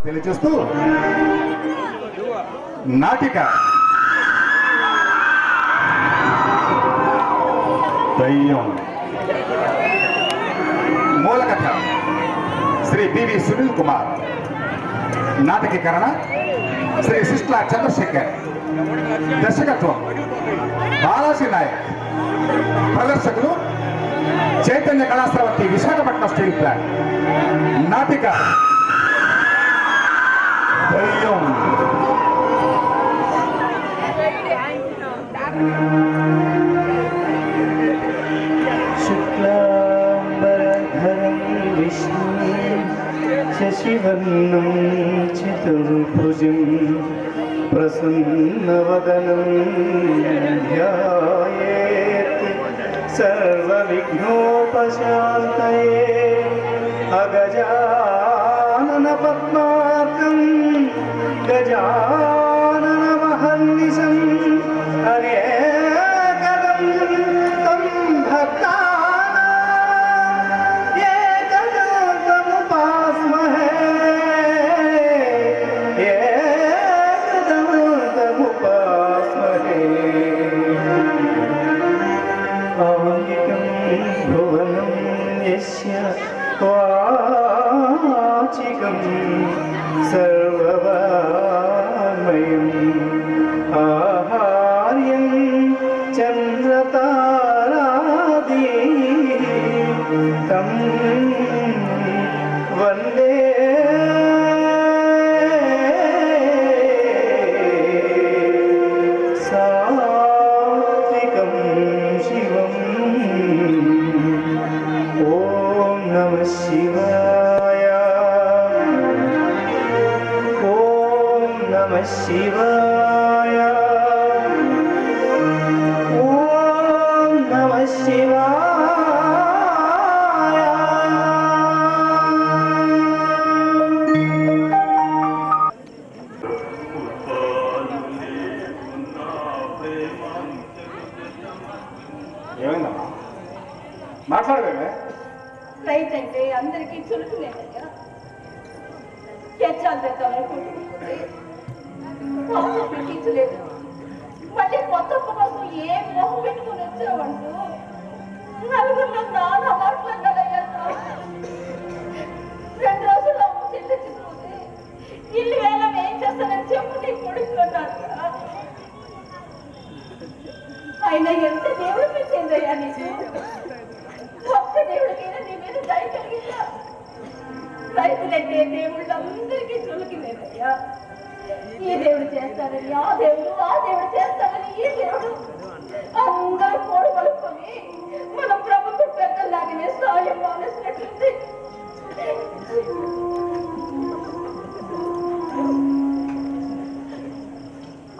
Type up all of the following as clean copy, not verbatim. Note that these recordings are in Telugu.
తెలియజేస్తూ నాటిక దయ్యం మూలకథ శ్రీ బివి సునీల్ కుమార్, నాటకీకరణ శ్రీ సిస్లా చంద్రశేఖర్, దర్శకత్వం బాలాజీ నాయక్, ప్రదర్శకులు చైతన్య కళాశ్రవతి విశాఖపట్నం స్టీల్ ప్లాంట్. నాటిక దయ్యం. శుక్లాంబరధరం విష్ణు శశివర్ణం చతుర్భుజం ప్రసన్నవదనం ధ్యాయేత్ సర్వవిఘ్నోపశాంతయే. అగజానన పద్మార్కం గజానన మహర్నిశం అనేకదం తం భక్తానాం ఏకదంతముపాస్మహే ఏకదంతముపాస్మహే. ఆంగికం భువనం యస్య వాచికం సర్వవామయం ఆహార్యం చంద్రతారాది తం వందే సాత్వికం శివం. ఓం నమః శివాయ. ఓం నమః శివాయ. ఓం నమః శివాయ. ఏమైందమ్మా? మాట్లాడవేమే? రైతంటే అందరికీ చురుకులేదయ్యా. తెచ్చాలు తెద్దామని కొట్టుకుంటుంది, పెట్టించలేదు. మళ్ళీ కొత్త కోసం ఏ మొహం పెట్టుకుని వచ్చావంటూ నలుగురిలో నానా మాట్లాడాలయ్యా. 2 రోజుల్లో అమ్మ చెల్లించుకుంది. ఇల్లు వేళ ఏం చేస్తానని చెప్పు నీ కొడుకున్నాను. ఆయన ఎంత దేవుడు పెంచిందయ్యా నీకు. ఒక్క దేవుడికైనా నీ మీద దయ కలిగిందా? రైతులంటే దేవుళ్ళు అందరికీ చులుకిలేదయ్యా. ఈ దేవుడు చేస్తాడని ఆ దేవుడు, ఆ దేవుడు చేస్తాడని ఈ దేవుడు, అందరూ కోడు పలుకొని మన ప్రభుత్వ పెద్దలాగానే సాయం మానేసినట్టుంది.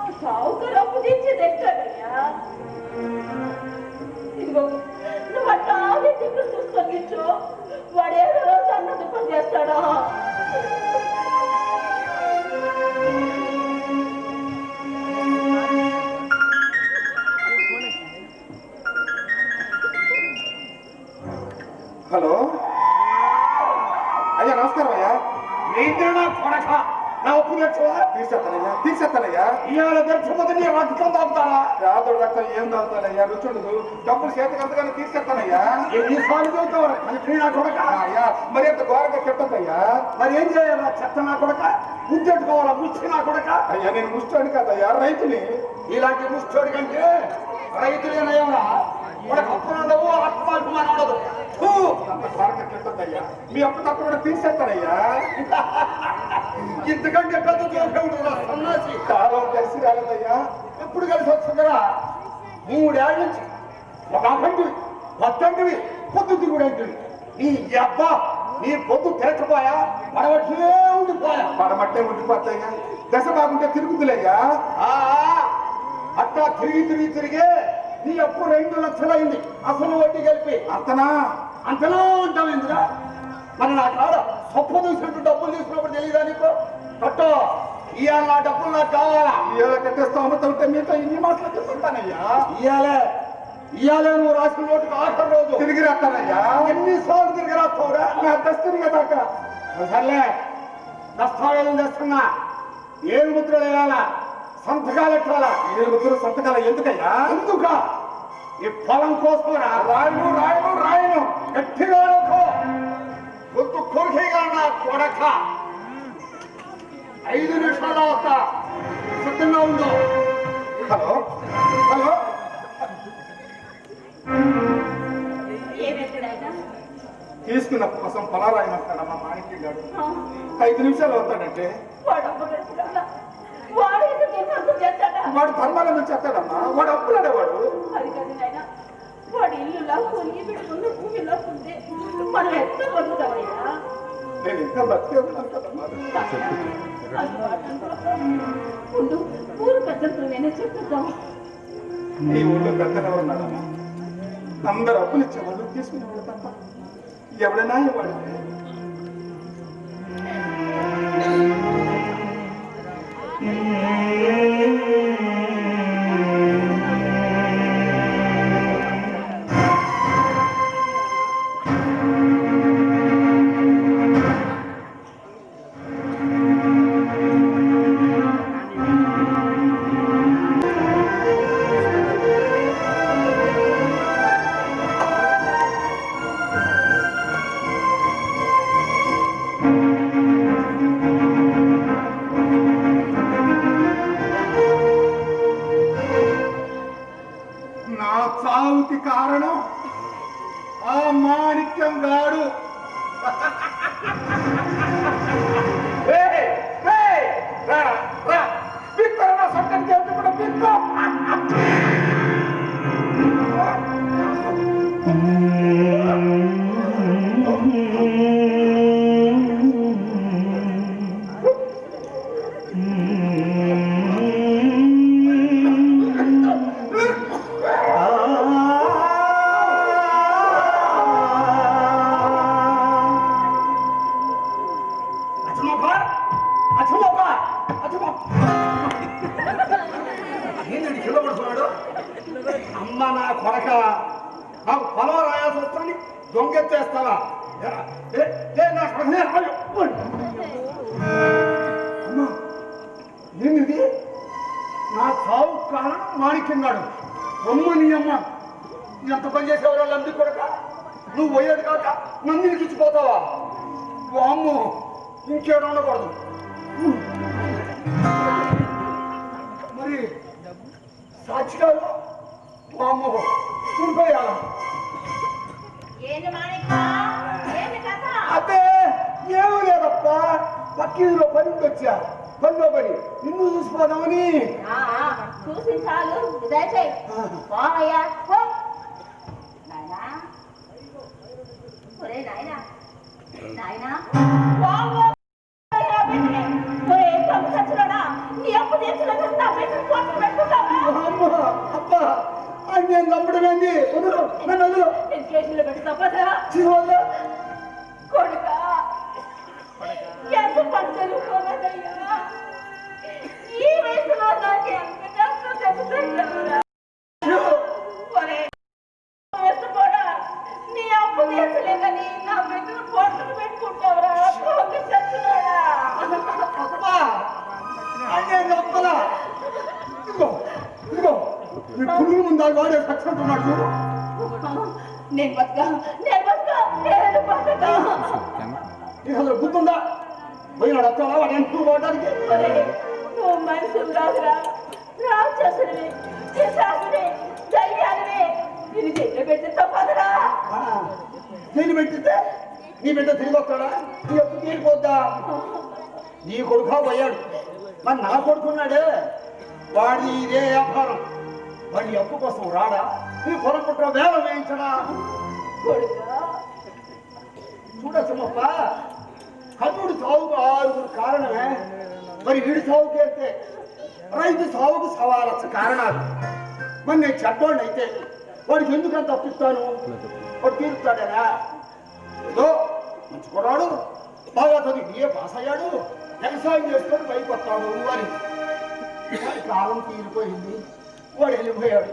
ఆ సావుకారు అప్పు తీర్చేది ఎక్కడయ్యా? ఇదిగో నువ్వు అట్లా దిక్కు చూసుకొని నిల్చో, వాడు ఏదో రోజు అన్నది పని చేస్తాడా? హలో అయ్యా, నమస్కారం అయ్యా. కొడక నా ఒప్పు తెచ్చువా తీసేస్తానయ్యా. ఇవాళ తెచ్చిపోతే నీ రక్తం తాపుతారా? రాదోడు రక్తం ఏం తాగుతానయ్యా? రుచి ఉండదు. డబ్బులు చేతికి అంతగానే తీసేస్తానయ్యా. ఎన్నిసార్లు చదువుతావు మంత్రి నా కొడక? అయ్యా, మరి ఎంత ఘోరంగా చెప్పద్దయ్యా. మరి ఏం చేయాలా? చెత్త నా కొడక, ముద్దెట్టుకోవాలా? ముచ్చి నా కొడక. అయ్యా, నేను ముష్టోని కదయ్యా, రైతుని. ఇలాంటి ముష్టోడి కంటే రైతులేనయ్యా. మనకు అప్పులు ఉండవు, ఆత్మాభిమానం ఉండదు. అంత ఘోరంగా చెప్పద్దయ్యా. మీ అప్పు తప్పకుండా తీసేస్తానయ్యా. ఇంతకంటే పెద్ద జోకే ఉంటుంది సన్నాసి. కాలం కలిసి రాలేదయ్యా. ఎప్పుడు కలిసి వస్తుందిరా? 3 ఏళ్ళ నుంచి ఒక అబ్బంటివి, 10 పొద్దు దిగుడు. నీ అబ్బా నీ పొద్దు తిరగకపోయా, పడవట్లే ఉండిపోయా. పడమట్టే ఉండిపోతాయ్యా. దశ బాగుంటే తిరుగుతులేయ్యా. అట్టా తిరిగి నీ అప్పు 2 లక్షలైంది, అసలు వడ్డీ కలిపి. అంతనా? అంతనా ఉంటావు ఎందుగా? మరి నా కాడ సొప్పు చూసినట్టు డబ్బులు తీసుకున్నప్పుడు తెలియదా నీకు? కట్టో ఇవాళ నా డబ్బులు నాకు కావాలా? ఇవాళ కట్టేస్తా అమ్ముతుంటే మీతో ఇన్ని మాటలు చెప్తానయ్యా. ఇవాళ నువ్వు రాసిన నోటుకు ఆఖరి రోజు తిరిగి రాస్తానయ్యా. ఎన్నిసార్లు తిరిగి రాస్తావురా? నా దశ తిరిగేదాకా. సర్లే దస్తావేజం చేస్తున్నా ఏడు ముద్రలు వేయాలా, సంతకాలు ఎట్టాలా. ఏడు ముద్రలు సంతకాలు ఎందుకయ్యా? ఎందుక ఈ పొలం కోసుకోరా. రాయను రాయను రాయను. గట్టిగా రాకో. పొద్దు కొరికేగా నా కొడక. 5 నిమిషాల్లో వస్తా, సిద్ధంగా ఉందో. Hello hello. ఏమెక్కడైనా తీసుకున్న కోసం పొలారాయమంటాడమ్మా మాణిక్యం గారు. 5 నిమిషాలు అవుతాడంటే వాడు అమ్మగలుగుతాడా? వాడు ఎందుకు నిర్మాణం చేస్తాడా? వాడు ధర్మాలను చేస్తాడమ్మా. వాడు అప్పులాడేవాడు. అది కాదు నాయన, వాడు ఇల్లులా కొలిగి పెట్టుకున్న భూమిలా ఉంది. మనం ఎంత పొందుతామయ్యా? నేను ఇంకా బతికే ఉన్నాను కదమ్మా. ముందు ఊరు పెద్దలతో నేనే చెప్తాము. ఈ ఊళ్ళో పెద్దగా ఉన్నాడమ్మా. అందరు అప్పులు ఇచ్చేవాళ్ళు, తీసుకునేవాళ్ళు తప్ప ఎవడైనా ఇవ్వాలి. నా చావుకి కారణం ఆ మాణిక్యం గాడు. అమ్మ నా కొడక, నాకు పొలం రాయాల్సి వస్తుంది, దొంగెత్తేస్తావా? అమ్మా ఏంది? నా చావు కారణం మాణిక్యం గాడు. అమ్మ నీ అమ్మ ఎంత పని చేసేవారు లంది కొడక. నువ్వు పోయేది కాక నన్ను ఇచ్చిపోతావా? అమ్ము ఇంకేడు ఉండకూడదు. మరి సాక్షిగారు అమ్మ చుడిపోయాల. అదే ఏమీ లేదప్ప, పక్కీలో పని వచ్చా. పనిలో పని నిన్ను చూసిపోదామని. చూసి చాలు, దయచేయి పోవయ్యా. నాయనా ఒరే నాయనా, నాయనా నీ అప్పు తీర్చలేదా? అబ్బా అని నేను నమ్మడం ఏంది? నన్ను కేసులో పెట్టి తప్పదా? కొడుక ఎంత పని జరుగుతున్నదయ్యా? ఈ వయసులో నాకు ఎంత కష్టం తెలుసా? నీ అప్పు తీర్చలేదని నా బిడ్డను పొట్టును పెట్టుకుంటావురా? చచ్చినాడా? పురుగుల ముందు వాడే చచ్చినట్టున్నాడు చూడు. నేను బతుకా, నేను బతుకా, నేను బతుకా. అసలు గుర్తుందా? పోయినాడు వచ్చావా వాడు ఎంత పోవడానికి? నువ్వు మనుషులు రాదురా, రాక్షసుడివి, పిశాచివి, దయ్యానివి. నేను జైలు పెట్టి తప్పదురా. జైలు పెట్టితే నీ బిడ్డ తిరిగి వస్తాడా? నీ అప్పు తీరిపోద్దా? నీ కొడుకు పోయాడు, మరి నా కొడుకున్నాడే వాడి ఇదే వ్యాపారం. వాడి అప్పు కోసం రాడా? నీ పొలం పుట్ట వేల వేయించడా? చూడచ్చమ్మప్ప, కన్నుడు సావుకు 6 కారణమే. మరి వీడి సావుకి అయితే రైతు సావుకు 1.25 కారణాలు. మరి నేను చెడ్డోడిని అయితే వాడికి ఎందుకంత అప్పిస్తాను? వాడు తీరుతాడేనా? ఏదో మంచి కొన్నాడు, బాగా చదివి బిఏ పాస్ అయ్యాడు, వ్యవసాయం చేసుకొని పైకి వస్తాడు అని. వాడి కాలం తీరిపోయింది, వాడు వెళ్ళిపోయాడు.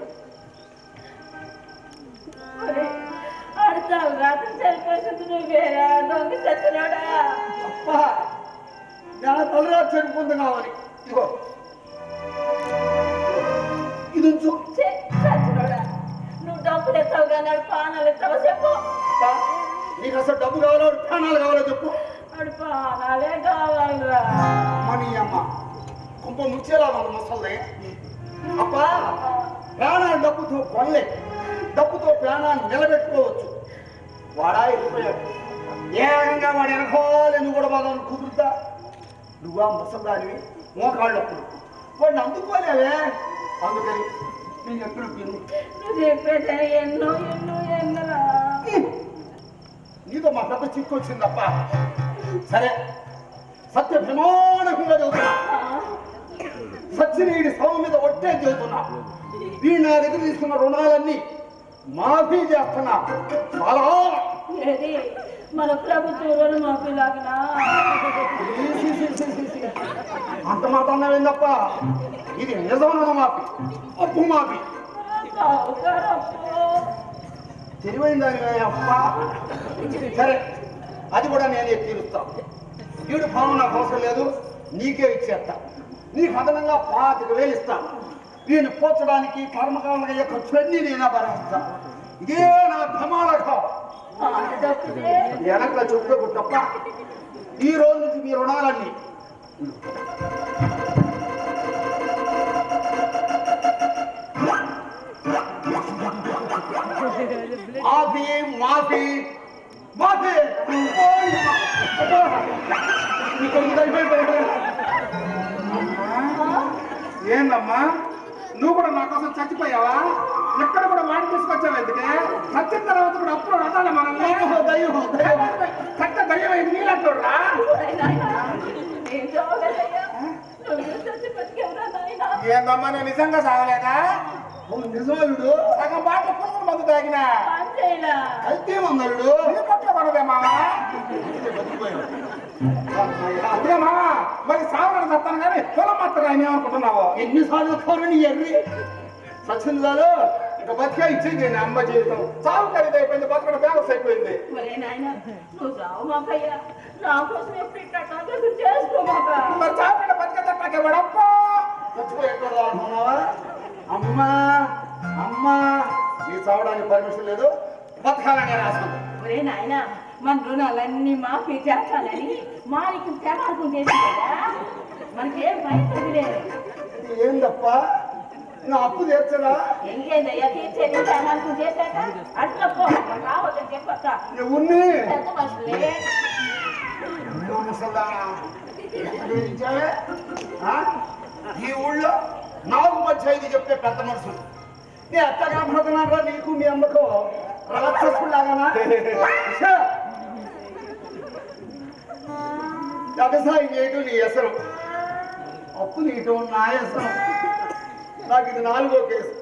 రాత్రి చనిపోతుంది నువ్వేరా? దొంగ చచ్చినాడా? అప్ప నేను తలరాజు చెరుపుంది కావాలి. ఇదిగో ఇది ఉంచు. చచ్చినోడా, నువ్వు డబ్బులు ఎత్తావు కానీ వాడు పానాలు ఎత్తావో చెప్పు. అబ్బా, నీకు అసలు డబ్బు కావాలో ప్రాణాలు కావాలో చెప్పు. వాడు పానాలే కావాలరా. మనీ అమ్మ కుంప ముచ్చేలా మన మసల్ని. అబ్బా, ప్రాణాలు డబ్బుతో కొనలే, డబ్బుతో ప్రాణాన్ని నిలబెట్టుకోవచ్చు. వాడా వెళ్ళిపోయాడు. ఏకంగా వాడు వెనకాలే నువ్వు కూడా బాగా కుదురుతా. నువ్వా ముసల్దానివి, మోకాళ్ళప్పుడు వాడిని అందుకోలేవే. అందుకని నేను ఎప్పుడు తిను. నువ్వు చెప్పేదే ఎన్నో ఎన్నో ఎన్నరా. నీతో మా పెద్ద చిక్కు వచ్చిందప్ప. సరే, సత్య ప్రమాణకంగా చదువుతున్నా. సత్యనీడి శవం మీద ఒట్టే చదువుతున్నా. వీడు నా దగ్గర తీసుకున్న రుణాలన్నీ మాఫీ చేస్తున్నా. చాలా ఏది మన ప్రభుత్వం మాఫీలాగినా. అంత మాట అన్నావేందప్ప. ఇది నిజం మాఫీ, అప్పు మాఫీ. తెలివైందని అప్ప. సరే, అది కూడా నేనే తీరుస్తా. వీడు భావం నాకు అవసరం లేదు, నీకే ఇచ్చేస్తా. నీకు అదనంగా 25,000 ఇస్తాను. వీడిని పోర్చడానికి కర్మకాండగా యొక్క ఖర్చులన్నీ నేనే భరిస్తా. ఇదే నా ప్రమాణకం. వెనక్లో చెప్పుకో తప్ప. ఈ రోజు నుంచి మీ రుణాలన్నీ మాఫీ మాఫీ మాఫీ. ఏందమ్మా నువ్వు కూడా నా కోసం చచ్చిపోయావా? ఎక్కడ కూడా వాడి తీసుకొచ్చావు ఎందుకే? చచ్చిన తర్వాత కూడా అప్పుడు అదాలి మనల్ని. చచ్చ దయ్యం అయింది నీళ్ళంటురా. ఏందమ్మా నేను నిజంగా సాగలేదా? నిజమల్లుడు సగం బాట పురుగుల మందు తాగినా అయితే ఉందల్లుడు. కొట్ల పడదే మావా. అదే మావా, మరి సాగడం చెప్తాను కానీ పొలం మాత్రం ఆయన ఏమనుకుంటున్నావు? ఎన్నిసార్లు కోరు నీ ఎర్రి సచింది కాదు. ఇక బతికా ఇచ్చేది నా అమ్మ జీవితం. చావు ఖరీదు అయిపోయింది, బతకడం ఫేమస్ అయిపోయింది. మరి చావు కింద బతికే వాడప్ప చచ్చిపోయేటోళ్ళు అనుకున్నావా? అమ్మా అమ్మా, నీ చావడానికి పర్మిషన్ లేదు, బతకాలని రాసుకుంది. ఒరే నాయన, మన రుణాలన్నీ మాఫీ చేస్తానని మానికి తెమార్పు చేసి కదా, మనకేం బయట లేదు. ఏందప్ప, నా అప్పు తీర్చరా? ఎంగేందయ్యా తీర్చేది తెమార్పు చేశాక అట్లా పో రావద్దని చెప్పక్క. నువ్వు పెద్ద మనుషులే. ఈ ఊళ్ళో నాకు పంచాయతీ చెప్తే పెద్ద మనుషులు. నీ అత్త కనపడుతున్నారా నీకు మీ అమ్మకు రాక్షసులాగానా? వ్యవసాయం చేయటం నీ ఎసరు, అప్పు నీయటం నా ఎసరు. నాకు ఇది 4వ కేసు.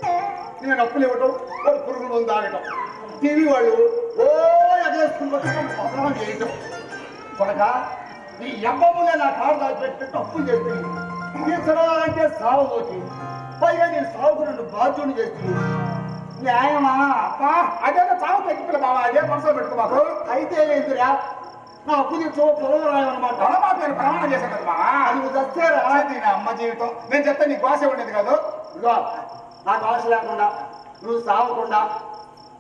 నేను అప్పులు ఇవ్వటం, వాడు పురుగుల మందు తాగటం, టీవీ వాళ్ళు ఓ ఎగేసుకుని పతనం చేయటం. కొనక నీ ఎవ్వములే నా కారు దాచిపెట్టి అప్పులు చేస్తుంది. తీర్చడాలంటే సాగుపోతి, పైగా నేను సాగుకు 2 బాధ్యుని చేస్తుంది. న్యాయమా? అబ్బా అదేదో చావు తెచ్చిపిల్ల బావా, అదే మనసులో పెట్టుకోమాకు. అయితే లేదురా, నా అప్పు తీర్చో పొలం రాయమన్నమాట. రుణమా పేరు ప్రమాణం చేశాను కదా మావా. అది నువ్వు చస్తేరా? అది నా అమ్మ జీవితం. నేను చెప్తే నీకు ఆశ ఉండేది కాదు. ఇదిగో, నాకు ఆశ లేకుండా నువ్వు సాగకుండా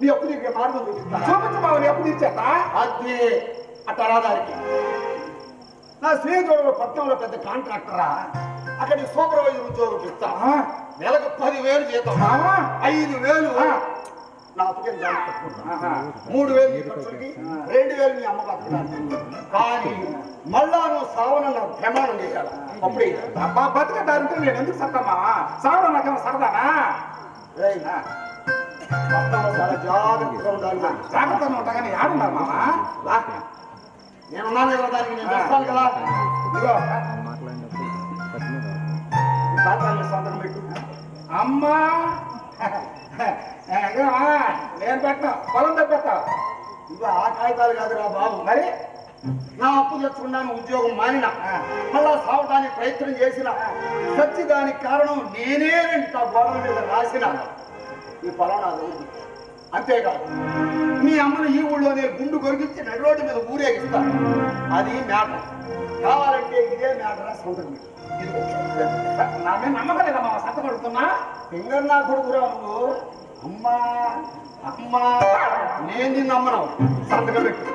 నీ అప్పు తీర్చే మార్గం చూపిస్తా. చూపించు బావ, నీ అప్పు తీర్చేస్తా. అది అట్ట రాదారికి. నా స్నేహితుడు పట్టణంలో పెద్ద కాంట్రాక్టరా, అక్కడికి సూపర్వైజర్ ఉద్యోగం ఇస్తా. నెలకు 10,000 జీతం, 5,000 నా అప్పుకి దాన్ని పెట్టుకుంటా. 3,000 నీ ఖర్చులకి, 2,000 నీ అమ్మ బతకడానికి. కానీ మళ్ళా నువ్వు సావనన్న ప్రమాణం చేశాడు. అప్పుడే అబ్బా బతికటారంటే నేను ఎందుకు సత్తమ్మా? సావడం నాకేమో సరదానా? పట్టణంలో చాలా జాగ్రత్తగా ఉండాలి. జాగ్రత్తగా ఉంటా కానీ ఆడున్నారు మావా. నేనున్నాను కదా, దానికి నేను చేస్తాను కదా. ఇదిగో తాతాన్ని సంతకం పెట్టు. అమ్మా నేను పెట్టా, పొలం తెప్పెత్తా. ఇవి ఆ కాగితాలు కాదురా బాబు. మరి నా అప్పు తెచ్చుకున్నాను, ఉద్యోగం మానిన, మళ్ళా సావడానికి ప్రయత్నం చేసిన, సచ్చి దానికి కారణం నేనే ఇంత గోడల మీద రాసిన ఈ పొలం నాది. అంతేకాదు, మీ అమ్మను ఈ ఊళ్ళోనే గుండు కొరికించి నడి రోడ్డు మీద ఊరేగిస్తాను. అది మ్యాటర్. కావాలంటే ఇదే మ్యాటర్ సంతకం పెట్టు. ఇదిగో. నా మీద నమ్మకం లేదా మామ సంతపడుతున్నా ఫింగర్ నా కొడుకురా నువ్వు. అమ్మా అమ్మా నేను నిన్ను నమ్మను. సంతకం పెట్టు.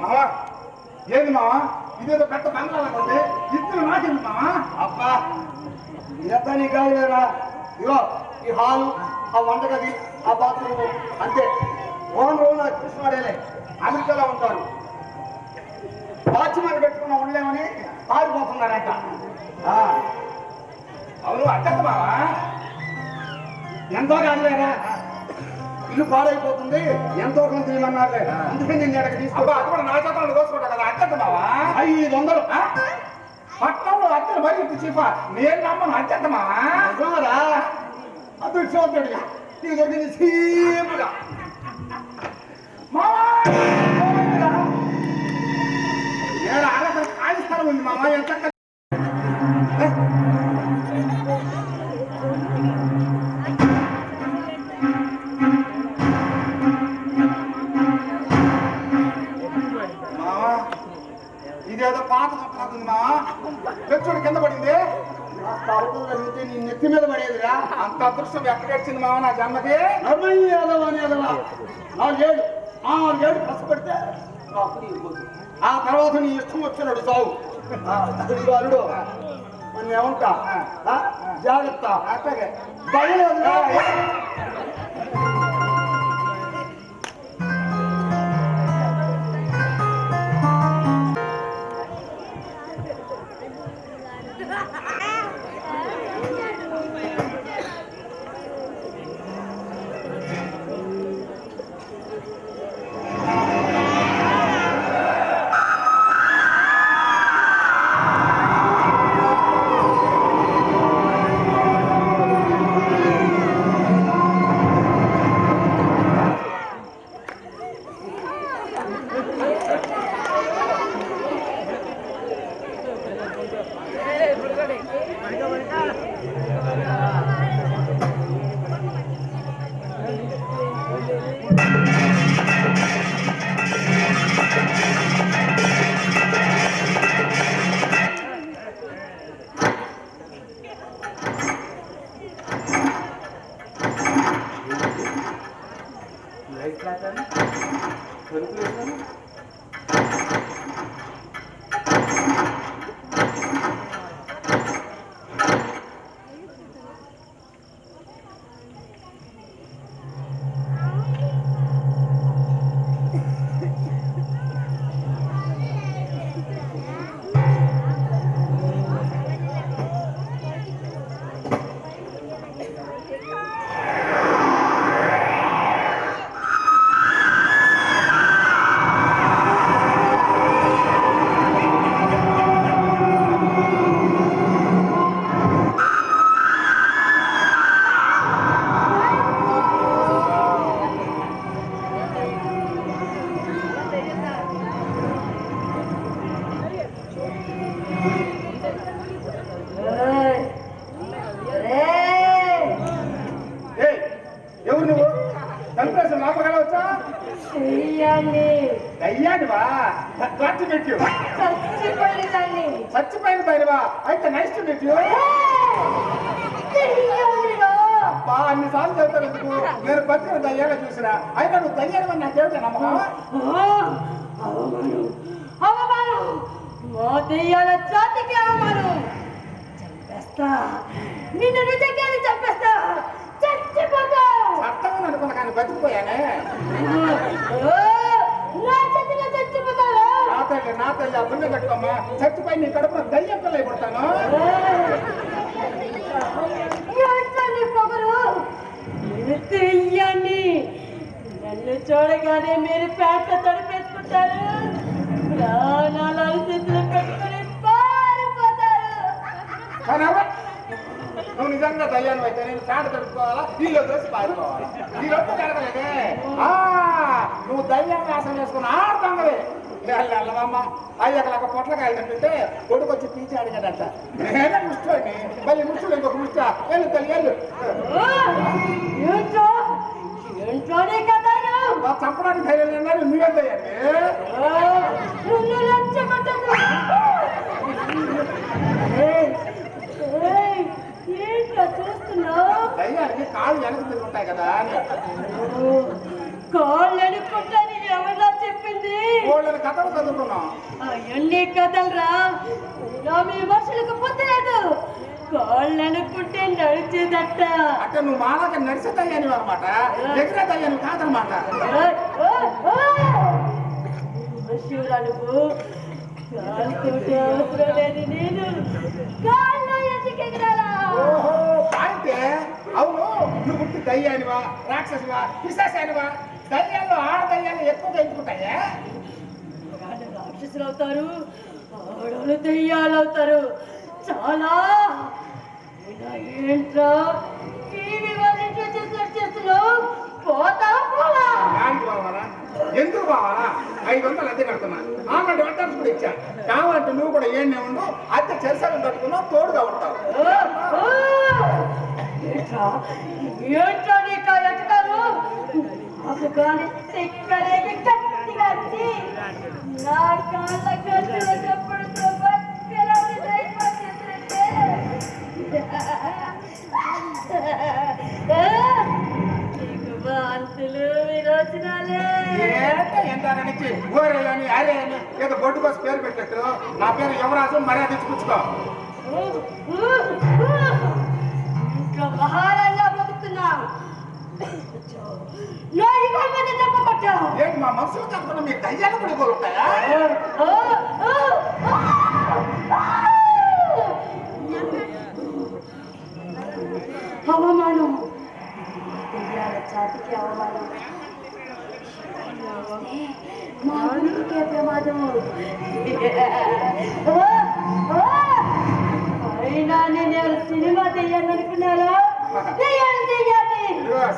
మావా ఏంది మావా ఇదేదో పెద్ద బంగ్లా ఉంది ఇద్దరు నాటింది మావా అబ్బా ఇదంతా నీ కాదు లేరా. ఇగో ఈ హాలు, ఆ వంటగది, ఆ బాత్రూమ్ అంతే. ఓనరు నాకు కృష్ణాడేలే, అమెరికాలో ఉంటారు. వాచ్మెన్ పెట్టుకున్న ఉండలేమని పారిపోతున్నారంట. అవును అడ్డక మావా ఎంతో కాదులేరా, ఇల్లు పాడైపోతుంది, ఎంతో కొంత ఇవ్వమన్నారులే. అందుకే నేను ఎక్కడికి అబ్బా తీసుకో. అది కూడా నా చేతుల్లో దోసుకుంటా కదా అడ్డక మావా 500. పట్టణంలో అద్దెలు మరి చీపా నేను నమ్మను అడ్డక మావా నిజమరా? అదృష్టవంతుడిగా నీకు దొరికింది సీముగా. మావా నేను అరక ఖాళీ స్థలం ఉంది మావా ఎంత మావా ఇదేదో పాత మొక్కలాగా ఉంది మావా పెచ్చుడు కింద పడింది నా స్థావరం జరిగితే నీ నెత్తి మీద పడేదిరా. అంత అదృష్టం ఎక్కడిచ్చింది మావా నా జన్మకి నర్మయ్య యాదవ్ అనేదవా 4 ఏళ్ళు కష్టపడితే నాకు నీ ఇవ్వదు. ఆ తర్వాత నీ ఇష్టం వచ్చినాడు చావు. ఇదిగో అల్లుడు మనం ఏమంటా జాగ్రత్త. అట్లాగే భయం లేదురా. దయ్యానివా గ్లాడ్ టు మీట్ యు. చచ్చిపోయిందండి. చచ్చిపోయిన పైనవా? అయితే నైస్ టు మీట్ యు. అబ్బా అన్నిసార్లు చెబుతాను ఎందుకు? నేను బతికిన దయ్యాలు చూసినా అయినా నువ్వు దయ్యాలు నాకేమిటా నమ్మకం? అవమానం అవమానం మా దెయ్యాల జాతికి అవమానం. చంపేస్తా, నిన్ను నిజంగా చంపేస్తా, చచ్చిపోతా. చట్టం అనుకున్నా కానీ బతికిపోయానే. నా చేతిలో చచ్చిపోతాను. నా తల్లి ఆ పుణ్య కట్టుకోమ్మా. చచ్చిపోయి నీ కడుపున దయ్యం పిల్ల పడతాను. పొగరు దెయ్యాన్ని నన్ను చూడగానే మీరు ప్యాంట తడిపేసుకుంటారు, ప్రాణాలు చేతులు పెట్టుకుని పారిపోతారు. నువ్వు నిజంగా దయ్యాన్ని అయితే నేను ప్యాంట తడుపుకోవాలా, నీళ్ళు దోసి పారిపోవాలా? నీ రొట్టు జరగలేదే. నువ్వు దయ్యాన్ని ఆశం చేసుకుని ఆడుతాంగలే. అల్లమ్మ అయ్యకలాక పొట్లకాయలు తింటుంటే కొడుకు వచ్చి పీచి అడిగాడట. నేనే ముష్టోని మళ్ళీ ముష్టుడు ఇంకొక ముష్ట. వెళ్ళు తల్లి వెళ్ళు. ఇంట్లోనే కదా చంపడానికి ధైర్యం లేదని నువ్వేం దయ్యాన్ని? ఏంటో చూస్తున్నావు? దయ్యానికి కాళ్ళు వెనక తిరుగుంటాయి కదా. కాళ్ళు అనుకుంటాను ఎవరా చెప్పింది? వాళ్ళని కథలు చదువుకున్నాం. అవన్నీ కథలరా, నా మీ మనుషులకు బుద్ధి లేదు. కాళ్ళు అనుకుంటే నడిచేదట్ట. అంటే నువ్వు మాలాగా నడిచే దయ్యాని అనమాట, ఎగిరే దయ్యాని కాదనమాట. శివరానుకు కాలుతోటి అవసరం లేదు, నేను కాళ్ళు ఎందుకు ఎగరాలా? ఓహో పాయింటే. అవును, నువ్వు పుట్టి దయ్యానివా రాక్షసివా పిశాచానివా? దయ్యాలు ఆడ దయ్యాలు ఎక్కువగా ఎంచుకుంటాయా? రాక్షసులు అవుతారు, ఆడవాళ్ళు దయ్యాలు అవుతారు. చాలా ఏంట్రా టీవీ వాళ్ళ ఇంట్లో చేసినట్టు చేస్తున్నావు? పోతావా పోవా? దానికి బావాలా? ఎందుకు బావాలా? 500 అద్దె కడుతున్నా, ఆమె అడ్వాన్స్ కూడా ఇచ్చా. కావాలంటే నువ్వు కూడా ఏం ఉండు, అద్దె చెరసాలను కట్టుకున్నావు, తోడుగా ఉంటావు. ఏంట్రా నీకు ఎట్టకాలు? నాకు కానీ తిక్కలేమి గట్టిగా వచ్చి నా కాళ్ళ గట్టిలో చప్పుడుతో బతికేలాంటి ధైర్యం చేస్తుంటే నీకు వాంతులు విరోచనాలే. ఏంటో ఎంతనిచ్చి ఓరే అని అరే అని ఏదో బొడ్డు కోసం పేరు పెట్టట్టు. నా పేరు యువరాజు, మర్యాద ఇచ్చిపుచ్చుకో. ఇంకా మహారాజా బతుకుతున్నా నా ఇగో మీద దెబ్బ కొట్టావు. ఏంటి మా మనసులు తప్పకుండా మీ దయ్యాలు కూడా కోరుతాయా? అవమానం, దెయ్యాల జాతికి అవమానం. మా ఊరికే ప్రమాదం. అయినా నేను సినిమా దెయ్యాన్ని అనుకున్నారా? దెయ్యాన్ని దెయ్యాన్ని.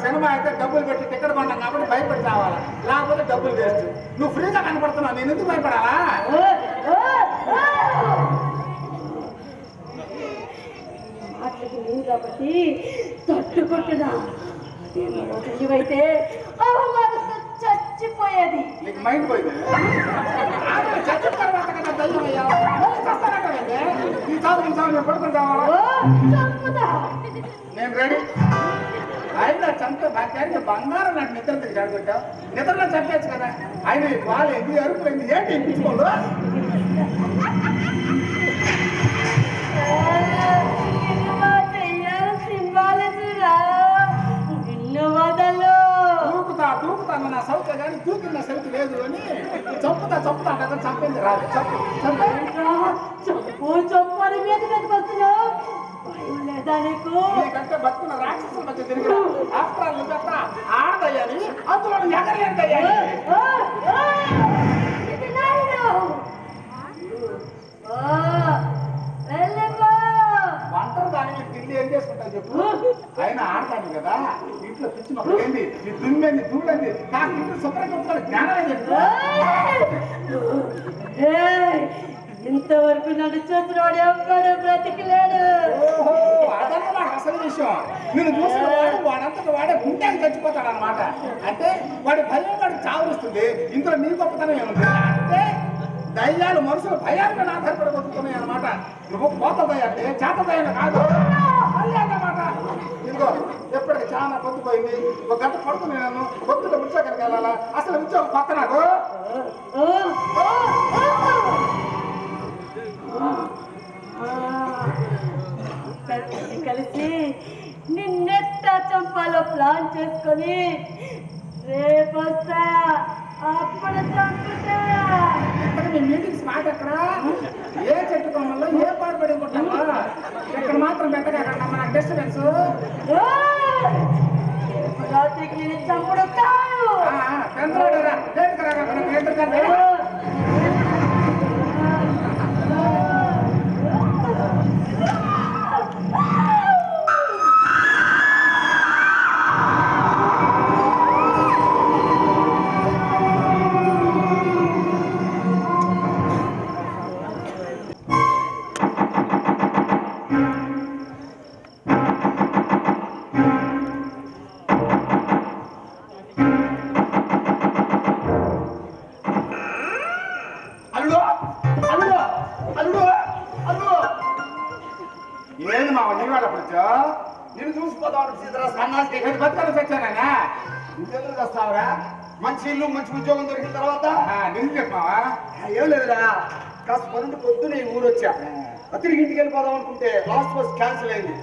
సినిమా అయితే డబ్బులు పెట్టి టికెట్ కొన్నాం కాబట్టి భయపడి రావాలా, లేకపోతే డబ్బులు వేస్ట్. నువ్వు ఫ్రీగా కనపడుతున్నావు, నేను ఎందుకు భయపడాలా? మాటలకి నువ్వు కాబట్టి తట్టుకుంటున్నా. నువ్వైతే అవమానంతో చచ్చిపోయేది. నీకు మైండ్ పోయింది. చచ్చిన తర్వాత కదా దయ్యం అయ్యా, చస్తానంటే ఈ చాలు నేను పడుకుని రావాలా? చంపుతా. నేను రెడీ. ఆయన చంపే బాక్యానికి బంగారం నాకు నిద్ర జరుగుతావు. నిద్రలో చంపేచ్చు కదా. ఆయన వాళ్ళు ఎందుకు అరుపులు ఏంటి ఇప్పించుకోదు? దూకుతాను నా సౌక కానీ దూకిన సౌకి లేదు అని చంపుతా అంటే చంపింది రాదు. చంపు అని మీద మీదకి వస్తున్నావు. భయం లేదా నీకు? నీకంటే బతుకున్న రాక్షసుల మధ్య తిరిగి ఆఫ్టర్ ఆల్ నువ్వు చెప్తా ఆడదయ్యాని, అందులో ఎగరలేదయ్యాని. వంటలు దాని మీద తిండి ఏం చేసుకుంటా చెప్పు. ఆయన ఆడతాను కదా ఇంట్లో పిచ్చి మొక్కలు ఏంది, నీ దుమ్మెంది దూడంది నాకు ఇంట్లో శుభ్రం చెప్తాను జ్ఞానం చెప్పు. ఇంతవరకు నన్ను చూసినవాడు ఎవ్వడు బ్రతికలేడు. ఓహో అదన్నమాట అసలు విషయం. నేను చూసిన వాడు వాడంతట వాడే గుండెకి చచ్చిపోతాడు అనమాట. అంటే వాడి భయం వాడికి చావునిస్తుంది. ఇందులో నీ గొప్పతనం ఏముంది అంటే దయ్యాలు మనుషులు భయాల మీద ఆధారపడి బతుకుతున్నాయి అన్నమాట. నువ్వు కోత దయ్యాన్ని చేత దయ్యాన్ని కాదు మళ్ళీ అన్నమాట. ఇదిగో ఎప్పటికి చాలా పొద్దుపోయింది. ఒక గంట పడుతుంది. నేను పొద్దున్న ఉద్యోగానికి వెళ్ళాలా? అసలు ఉద్యోగం కొత్త నాకు. కలిసి నిన్నెట్టా చంపాలో ప్లాన్ చేసుకొని రేపు వస్తా. అప్పుడు చంపుతా. ఇక్కడ మీ మీటింగ్స్ మాట ఎక్కడ? ఏ చెట్టు కొమ్మల్లో ఏ పాటు పడి ఉంటావా? ఇక్కడ మాత్రం పెట్టగలరా మన డిస్టర్బెన్స్? రాత్రికి నేను చంపుడు కాదు. చంద్రుడరా అల్లుడు అల్లుడు అల్లుడు అల్లుడు ఏంది మా నీవాడ వచ్చా? నేను చూసిపోతాను సీతరా సన్నాసి బతకాలి వచ్చానా? ఇంకెందుకు వస్తావురా? మంచి ఇల్లు మంచి ఉద్యోగం దొరికిన తర్వాత నిన్ను చెప్పావా? ఏం లేదురా, కాస్త పనుండి పొద్దున ఈ ఊరు వచ్చా. తిరిగి ఇంటికి వెళ్ళిపోదాం అనుకుంటే లాస్ట్ బస్ క్యాన్సిల్ అయింది.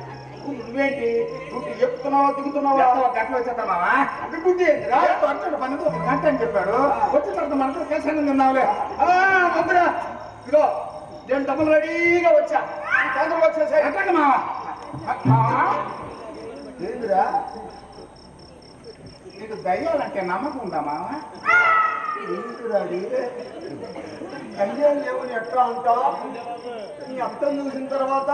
నువ్వేంటి నువ్వు ఎక్కుతున్నావా దిగుతున్నావా? గంటలు వచ్చేస్తావా? అడ్డుకుంటే వచ్చాడు పని ఒక గంట అని చెప్పాడు. వచ్చిన తర్వాత మనతో కలిసి ఉన్నావులే. మందురా ఇదిగో నేను డబ్బులు రెడీగా వచ్చా. తొందరగా వచ్చేసా. ఎట్టండి మావా? ఏందిరా నీకు దయ్యాలంటే నమ్మకం ఉందా మావా? దయ్యాలు లేవని ఎట్లా అంటా? నీ అర్థం చూసిన తర్వాత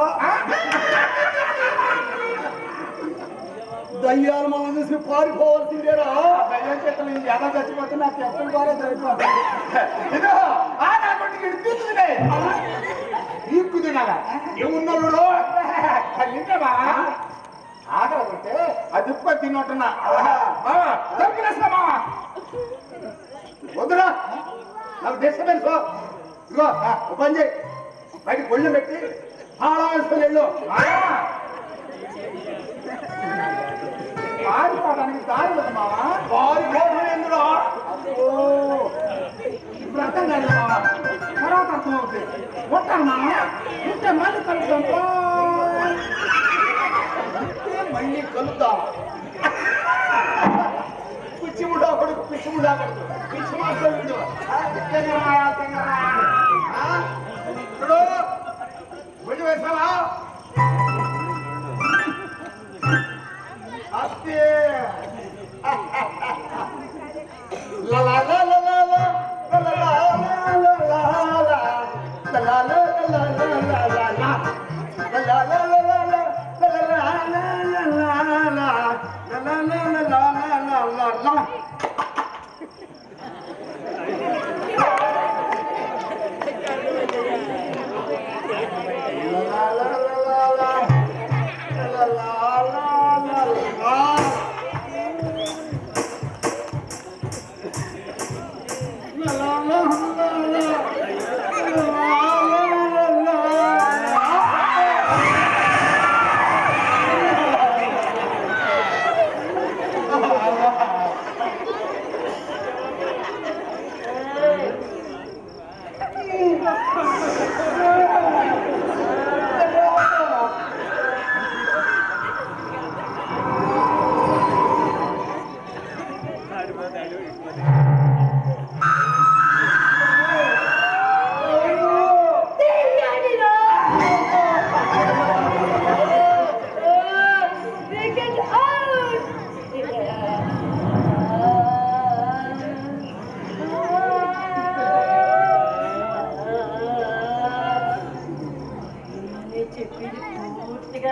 దయ్యాలు మనం చూసి పారిపోవాల్సిందేరా. దయ్యం చేత నేను ఎలా చచ్చిపోతే నాకు ఎప్పుడు బాగా సరిపోతుంది. నీకు తినాలా? ఏమున్నాడు నింటా ఆకలి కొట్టే అది ఉప్పు తిన్నట్టున్నా. వద్దురా నాకు డిస్టర్బెన్స్. ఇదిగో పని చేయి, బయటకు ఒళ్ళు పెట్టి తాళం వేసుకొని వెళ్ళు. పారిపోవడానికి దారి లేదు మావా. పారిపోవడం ఎందులో ఇప్పుడు అర్థం కాదు మావా, తర్వాత అర్థం అవుతుంది. ఉంటాను మామ, ఉంటే మళ్ళీ కలుద్దాం. మళ్ళీ కలుద్దాం. పిచ్చి ఉండాకూడదు, పిచ్చి ఉండాకూడదు, పిచ్చి మాట్లాడు. ఇప్పుడు ఒళ్ళు వేసావా? అస్తే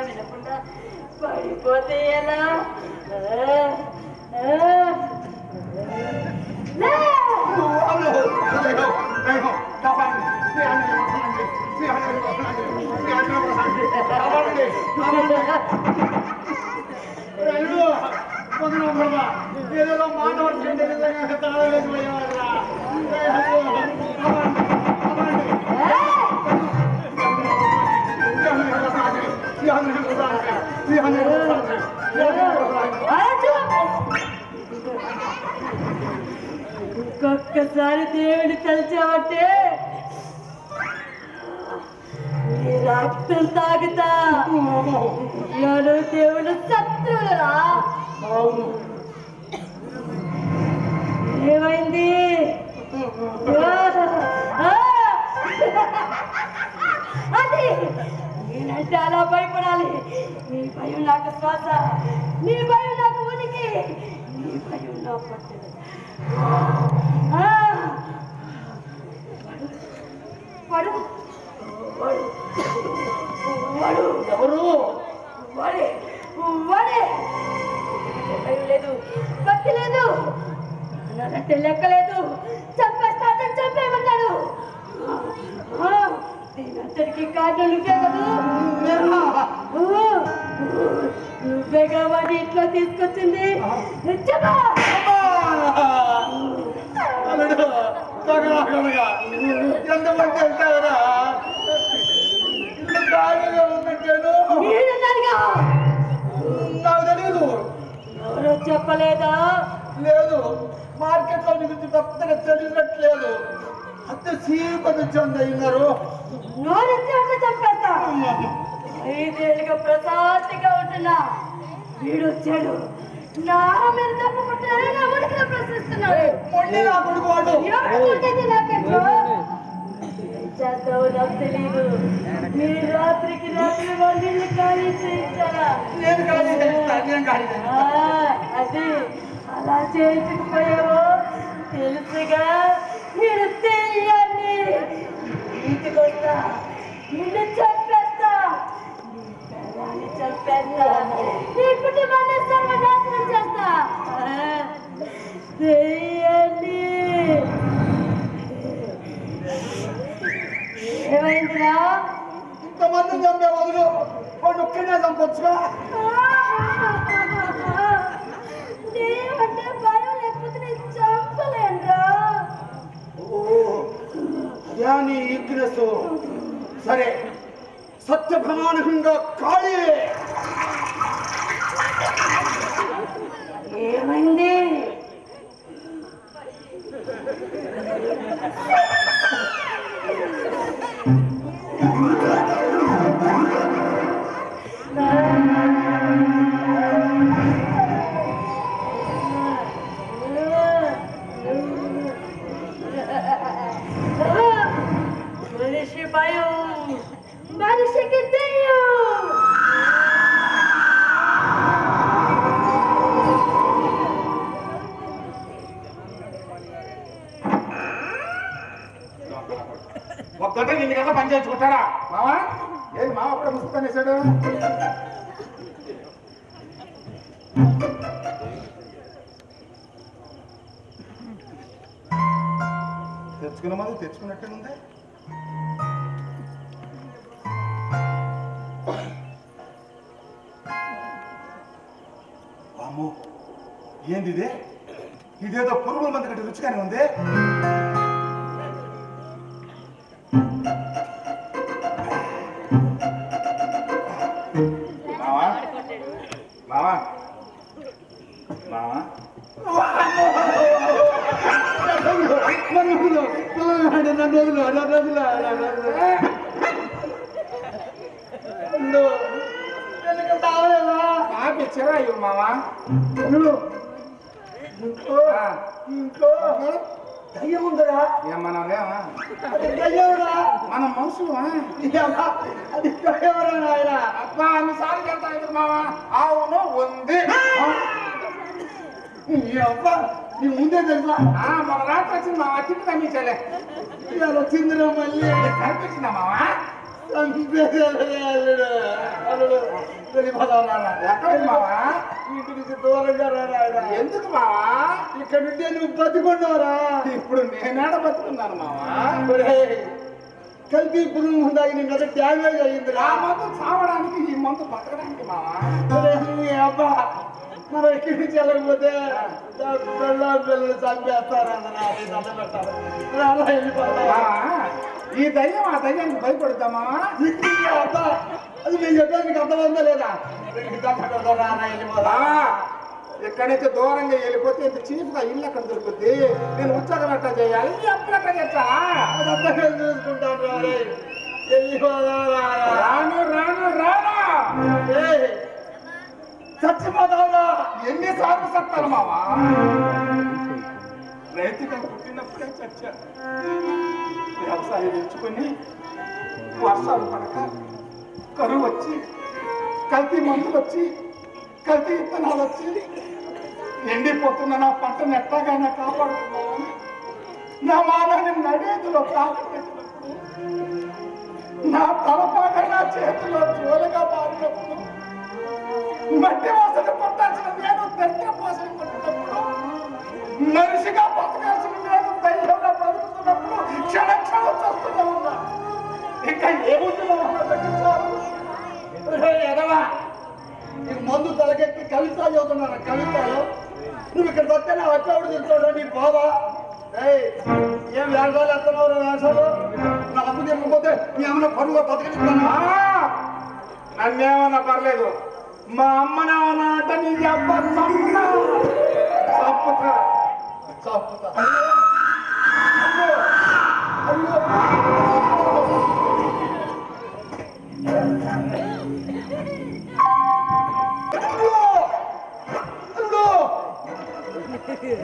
వినకుండా పడిపోతే ఎలా? ఏదో మాట ఇంకొక్కసారి దేవుడిని తలిచావంటే నీ రక్తం తాగుతా. ఎవరు దేవుడు శత్రువులరా? అవును. ఏమైంది? అది నేనంటే అలా భయపడాలి. నీ భయం నాకు శ్వాస, నీ భయం నాకు ఉనికి, నీ భయం నా పట్టుదల. వాడు వాడు వాడు ఎవరు? వాడే వాడే. భయం లేదు, భక్తి లేదు, నాదంటే లెక్కలేదు. చంపేస్తా, చంపేయమన్నాడు. దీనంతటికి కారణం నువ్వే కదా. నువ్వే కాబట్టి ఇంట్లో తీసుకొచ్చింది. చెప్పా అల్లుడు తగలగా ఎంతమంది వెళ్తారా? ఇల్లు ఖాళీగా ఉన్నట్టేను. నాకు తెలియదు. ఎవరో చెప్పలేదా? లేదు, మార్కెట్లో గురించి కొత్తగా తెలియట్లేదు. అంత సీపది చెందయ్యారు. నోరెత్తి చంపేస్తా. 5 ఏళ్ళుగా ప్రశాంతంగా ఉంటున్నా. వీడు వచ్చాడు, నా మీద తప్పు పుట్టారని నా ఉనికిలో ప్రశ్నిస్తున్నాడు. మొండి నా కొడుకు వాడు. ఎవరు కొట్టేది నాకెంతో? ఏం చేస్తావో నాకు తెలియదు. మీరు రాత్రికి రాత్రి వాళ్ళని ఖాళీ చేయించారా? నేను ఖాళీ చేస్తా, నేను ఖాళీ చేస్తా. అది అలా చేయించకపోయావో తెలుసుగా. నేను తెలియాలి. ఇంటికి వస్తా, నిన్ను చంపేస్తా, నీ పిల్లాన్ని చంపేస్తా, నీ కుటుంబాన్ని సర్వనాశనం చేస్తా. తెలియాలి. ఏమైందిరా? ఇంతమంది చంపే వదులు వాడు ఒక్కనే చంపొచ్చుగా. అంటే భయం లేకపోతే నేను చంపలేనురా. నీ ఈక్నెస్ సరే, సత్య ప్రమాణకంగా ఖాళీ. ఏమైంది? మనిషి భయం, మనిషికి దెయ్యం. ఒక్కటే నిన్ను కదా పని చేసుకుంటారా మావా? ఏది మావ అప్పుడే ముసుగుతానేసాడు. తెచ్చుకున్న మంది తెచ్చుకున్నట్టే ఉంది. అమ్మో, ఏంది ఇదే? ఇదేదో పురుగుల మంది కంటే రుచిగానే ఉంది. మావా మావా మావా ఆపిచ్చరా ఇవి మావా? ఇంట్లో దయ్యం ఉందరా? మనం లేవా? మనం మనుషులమా? అది ఆయన అబ్బా అన్నిసార్లు వెళ్తా ఎందుకు మావా? అవును ఉంది. అబ్బా నీ ముందే తెలుసా? మన రాత్రి వచ్చింది మావా, తిండి కనిపించలే. ఇలా వచ్చిందిరా మళ్ళీ కనిపించిందా మావా? ఎక్కడ మావా? ఇంటి నుంచి దూరంగా రారా. ఎందుకు మావా? ఇక్కడ నుండి నువ్వు బతుకున్నావురా. ఇప్పుడు నేనేడ బతుకున్నాను మావా? కల్తీ పురుగు ముందాగి నిన్న డ్యామేజ్ అయ్యింది. ఆ మందు చావడానికి, ఈ మందు బతకడానికి మావా. అబ్బా మనం ఇక్కడి నుంచి వెళ్ళకపోతే పిల్లలు చంపేస్తారన్నా. ఈ దయ్యం ఆ దయ్యానికి భయపడతామా? అబ్బా అది నేను చెప్పేది నీకు అర్థమైందా లేదా? ఇక్కడి నుంచి దూరంగా వెళ్ళిపోతే ఇంత చీప్గా ఇల్లు అక్కడ దొరుకుద్ది. నేను ఉద్యోగం ఎట్లా చేయాలి, అప్పుడు ఎట్లా చేస్తావా? చూసుకుంటాను రాను రాను రానా చచ్చిపోతావురా. ఎన్నిసార్లు సత్తాను మావా? రైతుగా పుట్టినప్పుడే చచ్చా. వ్యవసాయం ఎంచుకొని వర్షాలు పడక కరువు వచ్చి కల్తీ మందులు వచ్చి కల్తీ విత్తనాలు వచ్చి ఎండిపోతున్న నా పంటను ఎట్లాగైనా కాపాడుతున్నాను. నా మానాన్ని నడేదిలో తాకట్టినప్పుడు నా తలపాక నా చేతిలో జోలుగా మారినప్పుడు మట్టి వాసన కొట్టాల్సిన నేను దరిద్ర వాసన కొట్టినప్పుడు మనిషిగా బతకాల్సిన నేను దయ్యంగా బ్రతుకుతున్నప్పుడు క్షణ క్షణం చూస్తూనే ఉన్నా. ఇంకా ఏముంది ఎదవా నీకు మందు తలకెక్కి కవితలు చదువుతున్నాను. కవితలు నువ్వు ఇక్కడికి వస్తే నా వచ్చేవాడు తింటాడు నీ బాబా. ఏం వేషాలు ఎత్తనవరు వేషాలు నా అప్పు తిరగకపోతే నీ అమ్మ పరువుగా బతకనిస్తాను. నన్నేమన్నా పర్లేదు, మా అమ్మనేమన్నా అంటే నీ అబ్బ చంపుతా చంపుతా.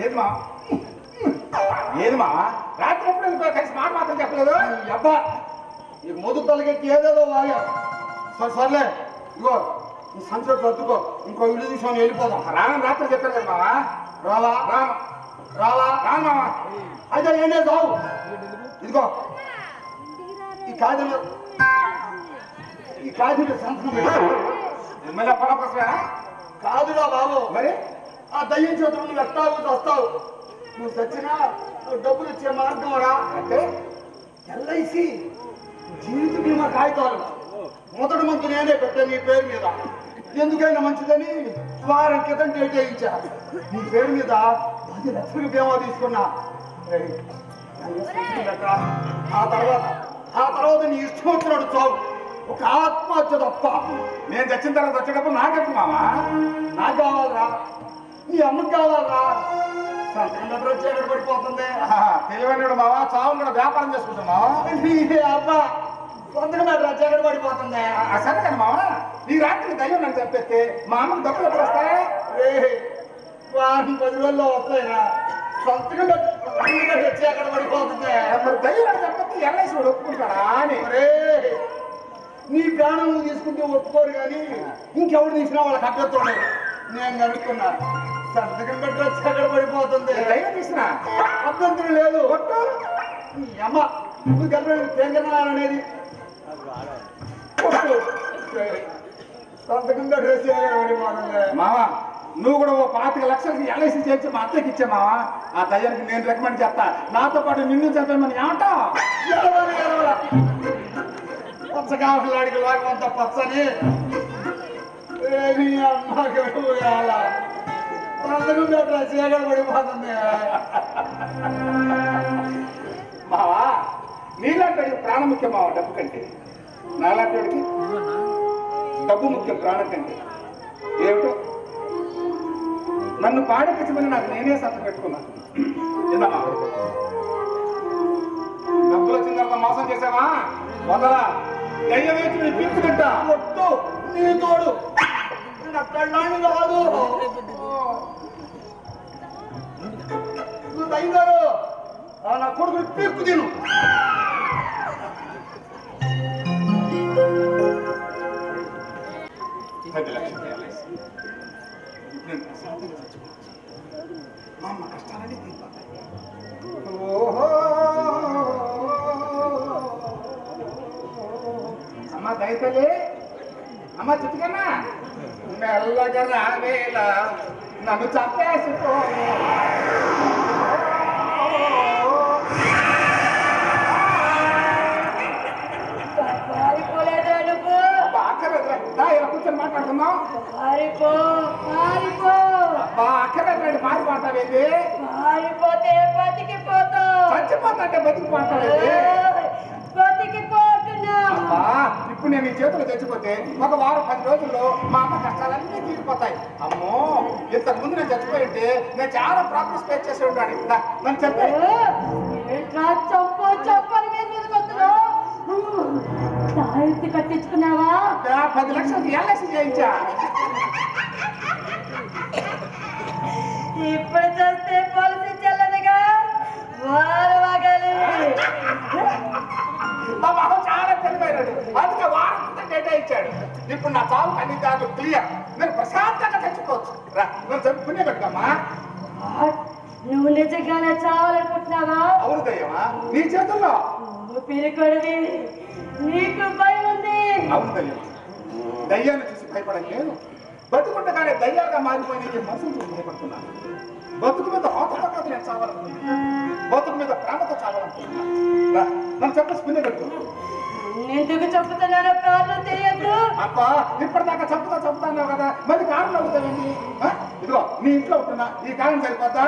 ఏదిమా ఏదిమా రాత్రి ఎప్పుడు కలిసి మాట మాత్రం చెప్పలేదు. అబ్బా ఈ మొదటి తలకెక్కి ఏదేదో వాగా. సర్లే ఇగో ఈ సంచులు సర్దుకో, ఇంకో ఇల్లు తీసుకొని వెళ్ళిపోదాం. రాను రాత్రి చెప్పారు కదా మావా. రావా రాను రావా రాను మావా. అయితే ఏంటే సావు ఇదిగో ఈ కాగితం సంతకం పెట్టు. ఎమ్మెల్యే పొలం కోసమేనా? కాదురా బాబు, మరి ఆ దయ్యం చేతులు నువ్వు ఎట్టావు వస్తావు. నువ్వు చచ్చినా డబ్బులు ఇచ్చే మార్గం రా. అంటే ఎల్ఐసి జీవిత బీమా కాగితాలు మొదటి మంతు నేనే పెట్టా నీ పేరు మీద. ఎందుకైనా మంచిదని వారం క్రితం డేట్ వేయించా. నీ పేరు మీద 10 లక్షల బీమా తీసుకున్నా. ఏయ్, ఆ తర్వాత నీ ఇష్టం వచ్చినాడు చావు. ఒక ఆత్మహత్య తప్ప. నేను చచ్చిన తర్వాత వచ్చేటప్పుడు నాకెప్పుడు మావా? నాకు కావాలరా, నీ అమ్మకి కావాలరా. సంతకం దగ్గర చీకటి పడిపోతుంది. తెలివైనడు మావా, చావు కూడా వ్యాపారం చేసుకుంటున్నావు. నీ అబ్బా సంతకం దగ్గర చీకటి పడిపోతుంది. సరే కదా మావా, నీ రాత్రి దయ్యం నన్ను చెప్పేస్తే మా అమ్మకి డబ్బులు ఎప్పుడు వస్తాయి? వారం 10 రోజుల్లో వస్తాయిరా. సంతకం దగ్గర చీకటి పడిపోతుంది. మరి దయ్యం నన్ను చెప్పేస్తే ఎల్ఐసి వాడు ఒప్పుకుంటాడా అని. నీ ప్రాణం నువ్వు తీసుకుంటే ఒప్పుకోరు కానీ ఇంకెవరు తీసినా వాళ్ళకి అభ్యర్థుడు. నేను కనుక్కున్నా సంతకం పెట్ట చీకటి పడిపోతుంది. దయ్యం తీసినా అభ్యంతరం లేదు. ఒట్టు నీ అమ్మ నువ్వు తెంగనాలనేది సంతకం పెట్ట చీకటి పడిపోతుంది. మావా, నువ్వు కూడా ఓ 25 లక్షలకి ఎల్ఐసి చేయించి మా అత్తకి ఇచ్చే మావా. ఆ దయ్యానికి నేను రికమెండ్ చేస్తా. నాతో పాటు నిన్ను చెప్పేమని ఏమంటావు? పచ్చకాకులాడికి లాగమంత పచ్చని అమ్మకి సంతకం పెట్ట చీకటి పడిపోతుంది. మావా, నీలాంటి ప్రాణం ముఖ్యం మావా డబ్బు కంటే. నాలాంటి వాడికి డబ్బు ముఖ్యం ప్రాణం కంటే. ఏమిటో నన్ను పాడెక్కించమని నాకు నేనే సంతకం పెట్టుకున్నాను. ఏందమ్మా, డబ్బులు వచ్చిన తర్వాత మోసం చేసావా? వదలా, దయ్యం వేసి నీ పిక్కు తింటా. ఒట్టు నీ తోడు పెళ్ళాన్ని కాదు. నువ్వు తగ్గారు నా కొడుకు పీక్కు తిను. మా అమ్మ కష్టాలని తీరిపోతాయి. అమ్మ దయతలే, అమ్మ చుట్టుకన్నా మెల్లగా రావేళ నన్ను చంపేసుకో. కూర్చొని మాట్లాడుతున్నావు. అక్కర్లేదు మారిపోతావేంది? మారిపోతే బతికిపోతావు. చచ్చిపోతా అంటే బతికిపోతావేంది? బతికిపోతుంది చంపినావు. అబ్బా, ఇప్పుడు నేను ఈ చేతులు తెచ్చిపోతే ఒక వారం 10 రోజుల్లో మా అమ్మ కష్టాలన్నీ తీరిపోతాయి. అమ్మో, ఇంతకు ముందు నేను చచ్చిపోయి ఉంటే నేను చాలా ప్రాబ్లమ్స్ ఫేస్ చేసి ఉంటాను. నన్ను చెప్పే ఏంట్రా చంపని మీద వస్తున్నావు? తాయెత్తి కట్టించుకున్నావా? 10 లక్షలకి ఎల్ఐసి చేయించా. ఇప్పుడు చేస్తే పాలసీ చెల్లదుగా, వారవాగాలి. మా బాబు చాలా తెలివైనడు, అందుకే వారం క్రితం డేటా ఇచ్చాడు. ఇప్పుడు నా చావు అన్ని దారులు క్లియర్, నేను ప్రశాంతంగా చచ్చిపోవచ్చు. రా, నువ్వు చెప్పి పుణ్యం కట్టుకోమ్మా. నువ్వు నిజంగానే చావాలనుకుంటున్నావా? అవును దయ్యమా, నీ చేతుల్లో. నువ్వు పిరికొడివి, నీకు భయం ఉంది. అవును దయ్యమా, దయ్యాన్ని చూసి భయపడను నేను. బతుకుండగానే దయ్యాలుగా మారిపోయిన ఈ మనసును చూసి భయపడుతున్నాను. బతుకు మీద ఆటతో కాదు నేను చావాలనుకుంటున్నాను, బతుకు మీద ప్రేమతో చావాలనుకుంటున్నాను. రా, నన్ను చెప్పేసి పుణ్యం కట్టుకో. ఎందుకు చెప్తున్నానో కారణం తెలియదు. అబ్బా, ఇప్పటిదాకా చంపుతాన్నావు కదా, మళ్ళీ కారణం అవుతావేంటి? ఇదిగో నీ ఇంట్లో ఉంటున్నా, ఈ కారణం సరిపోతా?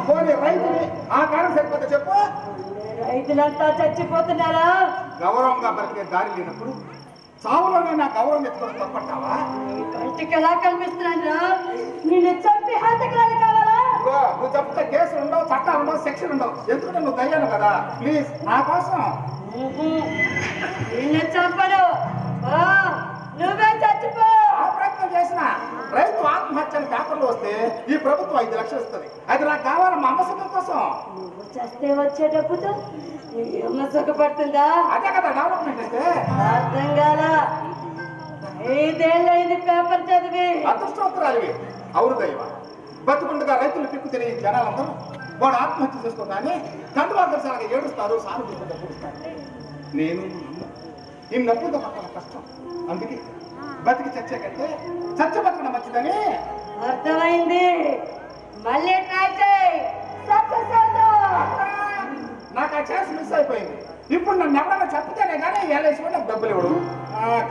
పోనీ రైతుని, ఆ కారణం సరిపోతా చెప్పు. రైతులంతా చచ్చిపోతున్నారా? గౌరవంగా బతికే దారి లేనప్పుడు చావులోనే నా గౌరవం ఎత్తుకొని తప్పట్టావా? కంటికి ఎలా కనిపిస్తున్నాను? నిన్ను చంపి హతకురాలు కావాలా? ఇదిగో, నువ్వు చెప్తే కేసులు ఉండవు, చట్టాలు ఉండవు, శిక్షలు ఉండవు. ఎందుకంటే నువ్వు దయ్యాను కదా. ప్లీజ్ నా కోసం. నిన్ను చంపను. నువ్వే చచ్చిపో. ఆ ప్రయత్నం చేసిన రైతు ఆత్మహత్యలు పేపర్లు వస్తే ఈ ప్రభుత్వం 5 లక్షలు ఇస్తుంది. అది నాకు కావాలి, మా అమ్మ సుఖం కోసం. నువ్వు చస్తే వచ్చే డబ్బుతో నీ అమ్మ సుఖపడుతుందా? అదే కదా డెవలప్మెంట్ అంటే. అర్థం కాల. 5 ఏళ్ళైంది పేపర్ చదివి. అదృష్టవంతురాలివి. అవును దైవ, బతుకుండగా రైతులు పిక్కు తినే ఈ జనాలందరూ వాడు ఆత్మహత్య చేసుకోగానే దండవాదర్శాలుగా ఏడుస్తారు, సాగు పుడుస్తారు. నేను ఈ నొప్పులతో పక్కన కష్టం, అందుకే బతికి చచ్చే కంటే చచ్చ బతకడం మంచిదని. అర్థమైంది. మళ్ళీ ట్రై చేయి. సక్సెస్ అవుతావు. నాకు ఆ ఛాన్స్ మిస్ అయిపోయింది. ఇప్పుడు నన్ను ఎవరైనా చెప్తేనే కానీ ఎల్ఐసి నాకు డబ్బులు ఇవ్వడు.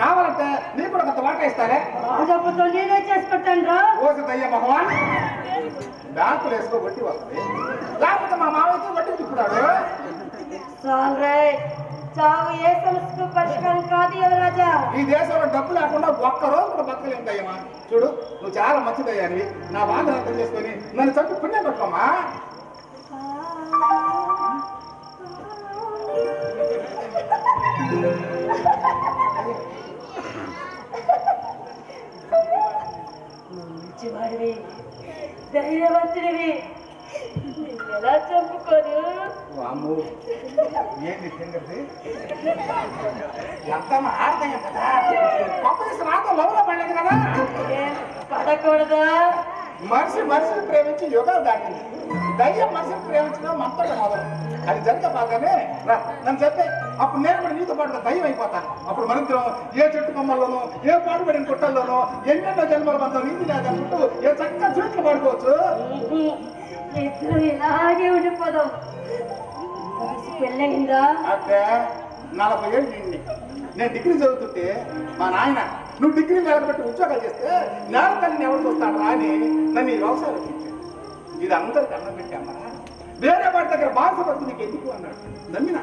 కావాలంటే నీకు కూడా కొంత వాటా ఇస్తారే. ఆ డబ్బుతో నేనే చేసుకుంటాను రా. ఓసి దయ్య భగవాన్, బ్యాంకులు వేసుకో వడ్డీ వస్తుంది, లేకపోతే మా మామయ్యకి వడ్డీ తిప్పుడాడు. చావు ఏ సమస్యకు పరిష్కారం కాదు యువరాజా. ఈ దేశంలో డబ్బు లేకుండా ఒక్కరోజు కూడా బతకలేం దయ్యమా. చూడు, నువ్వు చాలా మంచిదయ్యానివి. నా బాధ అర్థం చేసుకొని నన్ను చంపి పుణ్యం పెట్టుకోమా. మంచివాడివి, ధైర్యవంతుడివి, ఎలా చంపుకోరు? అమ్ము, ఏంటి తింగది? ఎంత ఆడదయ్యం కదా, పంపదీసి నాతో లవ్లో పడలేదు కదా. పడకూడదా? మనిషిని ప్రేమించి యుగాలు దాటింది. దయ్యం మనిషిని ప్రేమించడం మనతో మొదలు. అది జరగబాగానే రా, నన్ను చెప్పే. అప్పుడు నేను కూడా నీతో పాటు దయ్యం అయిపోతాను. అప్పుడు మనిద్దరం ఏ చెట్టు కొమ్మల్లోనూ, ఏ పాటుపడిన గుట్టల్లోనూ, ఎన్నెన్నో జన్మల బంధం నీతి లేదనుకుంటూ ఏ చక్కగా చూట్లు పడుకోవచ్చు. ఇద్దరు ఇలాగే ఉండిపోదాం. పెళ్ళయిందా? అంటే 40 ఏళ్ళు నిండి నేను డిగ్రీ చదువుతుంటే మా నాయన నువ్వు డిగ్రీ నిలబెట్టి ఉద్యోగాలు చేస్తే నేల తల్లిని ఎవరు చూస్తాడు రా అని నన్ను ఈ వ్యవసాయం రక్షించాడు. ఇది అందరికి అన్నం పెట్టామా, వేరే వాడి దగ్గర బాధ పడుతుంది నీకు ఎందుకు అన్నాడు. నమ్మిన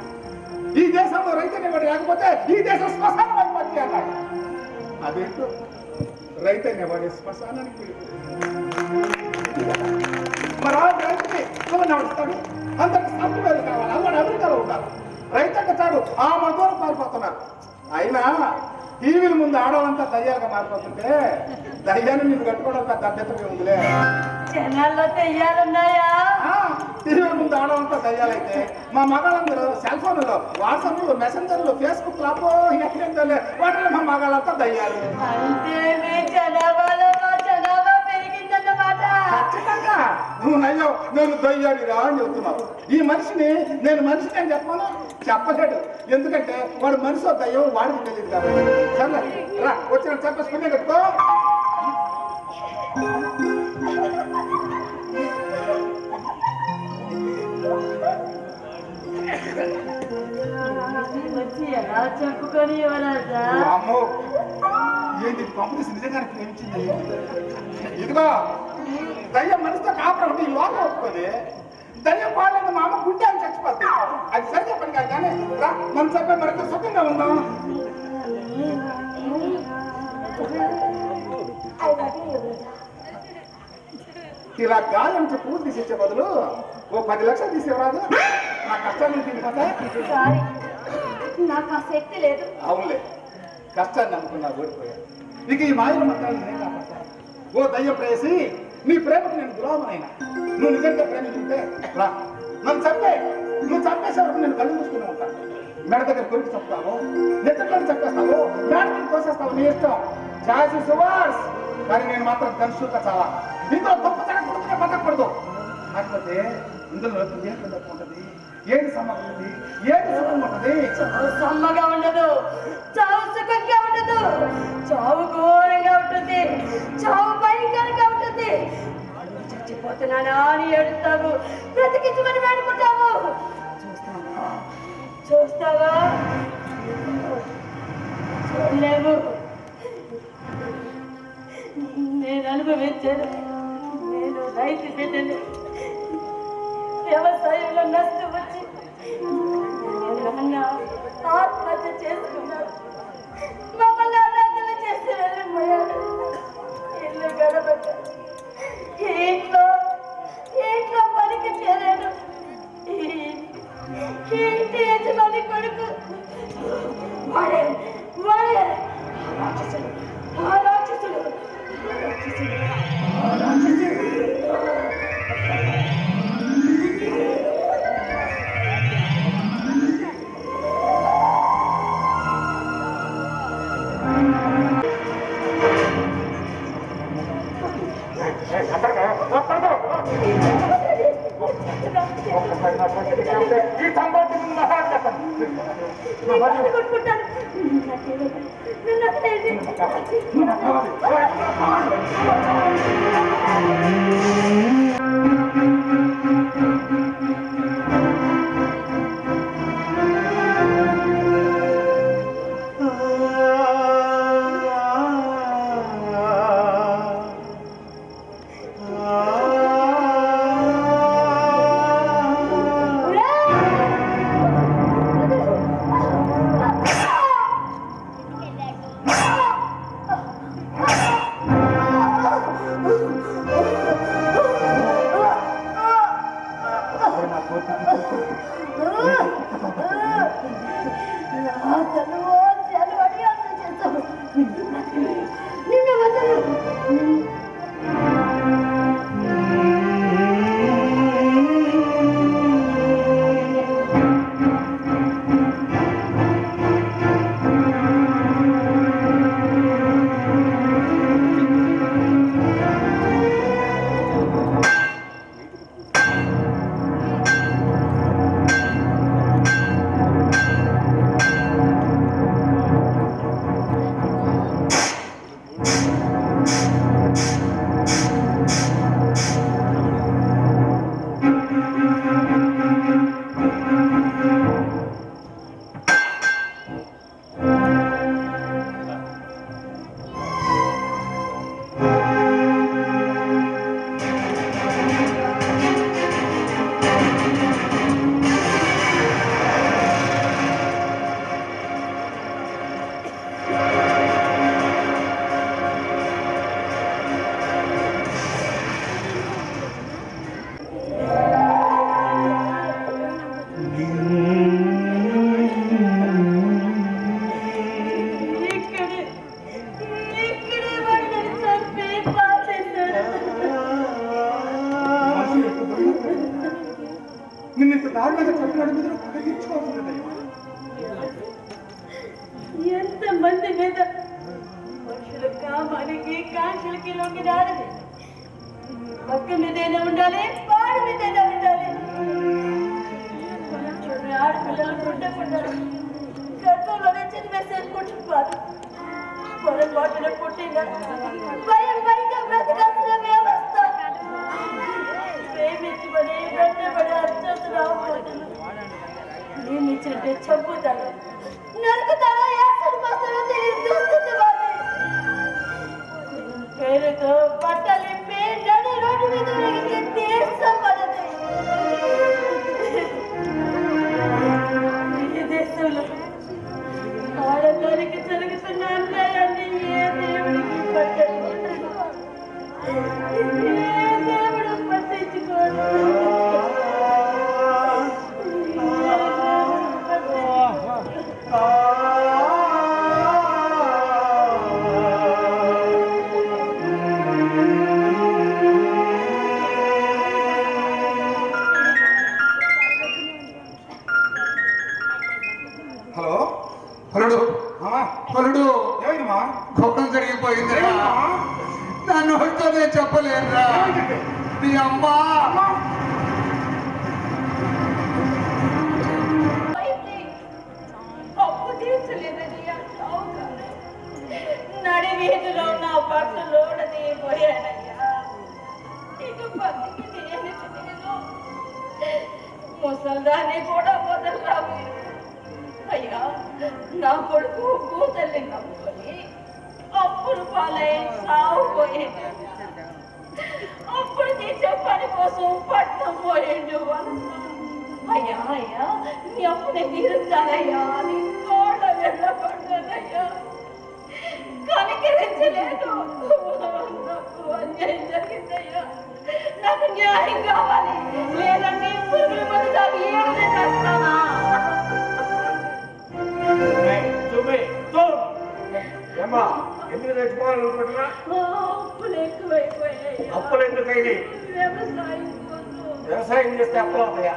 ఈ దేశంలో రైతు వాడు లేకపోతే ఈ దేశం శ్మశానం అయిపోతుంది అన్నాడు. అదేంటో రైతు అనేవాడు శ్మశానానికి మరి ఆ రైతుకి నడుస్తాడు. అందరికి సాఫ్ట్వేర్ కావాలి, అందరూ అమెరికాలో ఉంటారు. రైతు అంటే చాలు ఆ మధురం పారిపోతున్నారు. అయినా టీవీల ముందు ఆడవాళ్ళంతా దయ్యాలుగా మారిపోతుంటే దయ్యాన్ని నీకు కట్టుకోవడం పెద్ద అభ్యంతరం ఉందిలే. జనాల్లో దెయ్యాలున్నాయా? టీవీల ముందు ఆడవాళ్ళంతా దయ్యాలైతే మా మగాళ్ళందరూ సెల్ ఫోన్లో, వాట్సాప్లో, మెసెంజర్లో, ఫేస్బుక్ లాపో ఎక్కడెందులే వాటిలో మా మగాళ్ళంతా దయ్యాలు. అంటే మీ జనాభాలో మా జనాభా పెరిగిందన్నమాట. ఖచ్చితంగా నువ్వు నయ్యో నేను దయ్యాడిరా అని చెప్తున్నావు. ఈ మనిషిని నేను మనిషిని అని చెప్పాను, చెప్పలేడు. ఎందుకంటే వాడు మనిషి దయ్యం వాడికి తెలియదు కాబట్టి. సరే రా, వచ్చిన చెప్పేసుకునే కట్టుకో. వచ్చి ఎలా చెప్పుకొని యువరాజా? అమ్మో, ఏంటి పంపిణీ నిజంగానే ప్రేమించింది. ఇదిగో దయ్యం మనిషితో కాపురం ఈ లోకం ఒప్పుకొని దయ్యం పాడలేదు మా అమ్మ గుండె అని చచ్చిపోద్ది. అది సరి చెప్పండి కాదు కానీ రా మనం చెప్పే మనకు సుఖంగా ఉందాం. ఇలా గాలి నుంచి పూలు తీసిచ్చే బదులు ఓ 10 లక్షలు తీసేవరాదు. నా కష్టాన్ని తినిపోతా. సారీ, నాకు ఆ శక్తి లేదు. అవునులే, కష్టాన్ని నమ్ముకున్నా ఓడిపోయాను. ఇక ఈ మాయల మంత్రాలు నేను కాపాడతాను. ఓ దయ్యం ప్రేసి నీ ప్రేమకు నేను గులామనైనా. నువ్వు నిజంగా ప్రేమించుంటే రా నన్ను చంపే. నువ్వు చంపేసే వరకు నేను కళ్ళు మూసుకుని ఉంటాను. మెడ దగ్గర కొరికి చంపుతావు, నెత్తట్లో చంపేస్తావు, మేడ మీద కోసేస్తావు, నీ ఇష్టం. చాసి సువార్స్. కానీ నేను మాత్రం కలుసుగా చాలా ఇందులో తప్పు తగ్గకూడదు, బతకూడదు. కాకపోతే ఇందులో ఏం తక్కువ ఉంటుంది, ఏది సమ్మగా ఉంటుంది, ఏది సుఖంగా ఉంటుంది. చావు సమ్మగా ఉండదు, చావు సుఖంగా ఉండదు, చావు ఘోరంగా ఉంటుంది, చావు భయంకరంగా ఉంటుంది. చచ్చిపోతున్నానా అని ఏడుస్తావు, బ్రతికించమని వేడుకుంటావు. చూస్తావా? చూడలేవు. నేను అనుభవించాను. నేను రైతు బిడ్డని. వ్యవసాయంలో నష్టం వచ్చి నాన్న ఆత్మహత్య చేసుకున్నాడు. మమ్మల్ని అనాథలు చేసి వెళ్ళిపోయాడు. ఇల్లు గడబడ్డాడు. ఇంట్లో పనికి చేరాడు. ఇంటి యజమాని కొడుకు వాడే రాక్షసుడు. ఆ రాక్షసుడు ఈ సంభాషణ కొట్టుకుంటాను. నిన్ను దారుణంగా చెప్పినాడు మీద కలిగించుకోవాల్సింది. ఎంతమంది మీద మనుషుల కామానికి కాంక్షలకి లొంగినారని పక్క మీదైనా ఉండాలి, వాడి మీదైనా ఉండాలి. చూడండి, ఆడపిల్లలు ఉండకుండా గర్భంలోనే చిన్నవేసేసుకుంటున్నారు. పొరపాటున పుట్టిన భయంగా బ్రతకాల్సిన వ్యవస్థ ప్రేమించబడి వెంటబడి అర్చతులు ప్రేమించంటే చంపుతారు, నరుకుతారో యాసడు మాత్రం దుస్థితి వాడి పేరుతో బట్టలిప్పి నడి రోడ్డు మీద దేశం మనది. దేవుడు పట్టించుకోడు. హలో హలుడు హలుడు ఏమైందమ్మా? ఘోరం జరిగిపోయిందిరా. నన్ను నోటితోనే చెప్పలేదురా. నీ అమ్మా అయితే అప్పు తీర్చలేదని అంటావు కదా. నడి వీధిలో నా బట్టలు పోయానయ్యా. ఇక బతికి నేను తిరిగిను. ముసల్దాన్ని కూడా వదలరా మీరు. అయ్యా, నా కొడుకు కూతల్ని నమ్ముకొని అప్పులు పాలై సాగుపోయింది. అప్పుడు తీసే పని కోసం పట్నం పోయిండు. అయ్యా అయ్యా, నీ అప్పు నేను తీరుస్తానయ్యా అని తోట వెళ్ళబడ్డానయ్యా. కనికరించలేదు. నాకు అన్యాయం జరిగిందయ్యా. నాకు న్యాయం కావాలి. లేదంటే పురుగుల మందు తాగి ఏడునే చేస్తానా? ఎందుకు తెచ్చుకోవాలనుకుంటున్నా? అప్పులు ఎక్కువైపోయాయి. అప్పులు ఎందుకైంది? వ్యవసాయం కోసం. వ్యవసాయం చేస్తే అప్పులు అవుతాయా?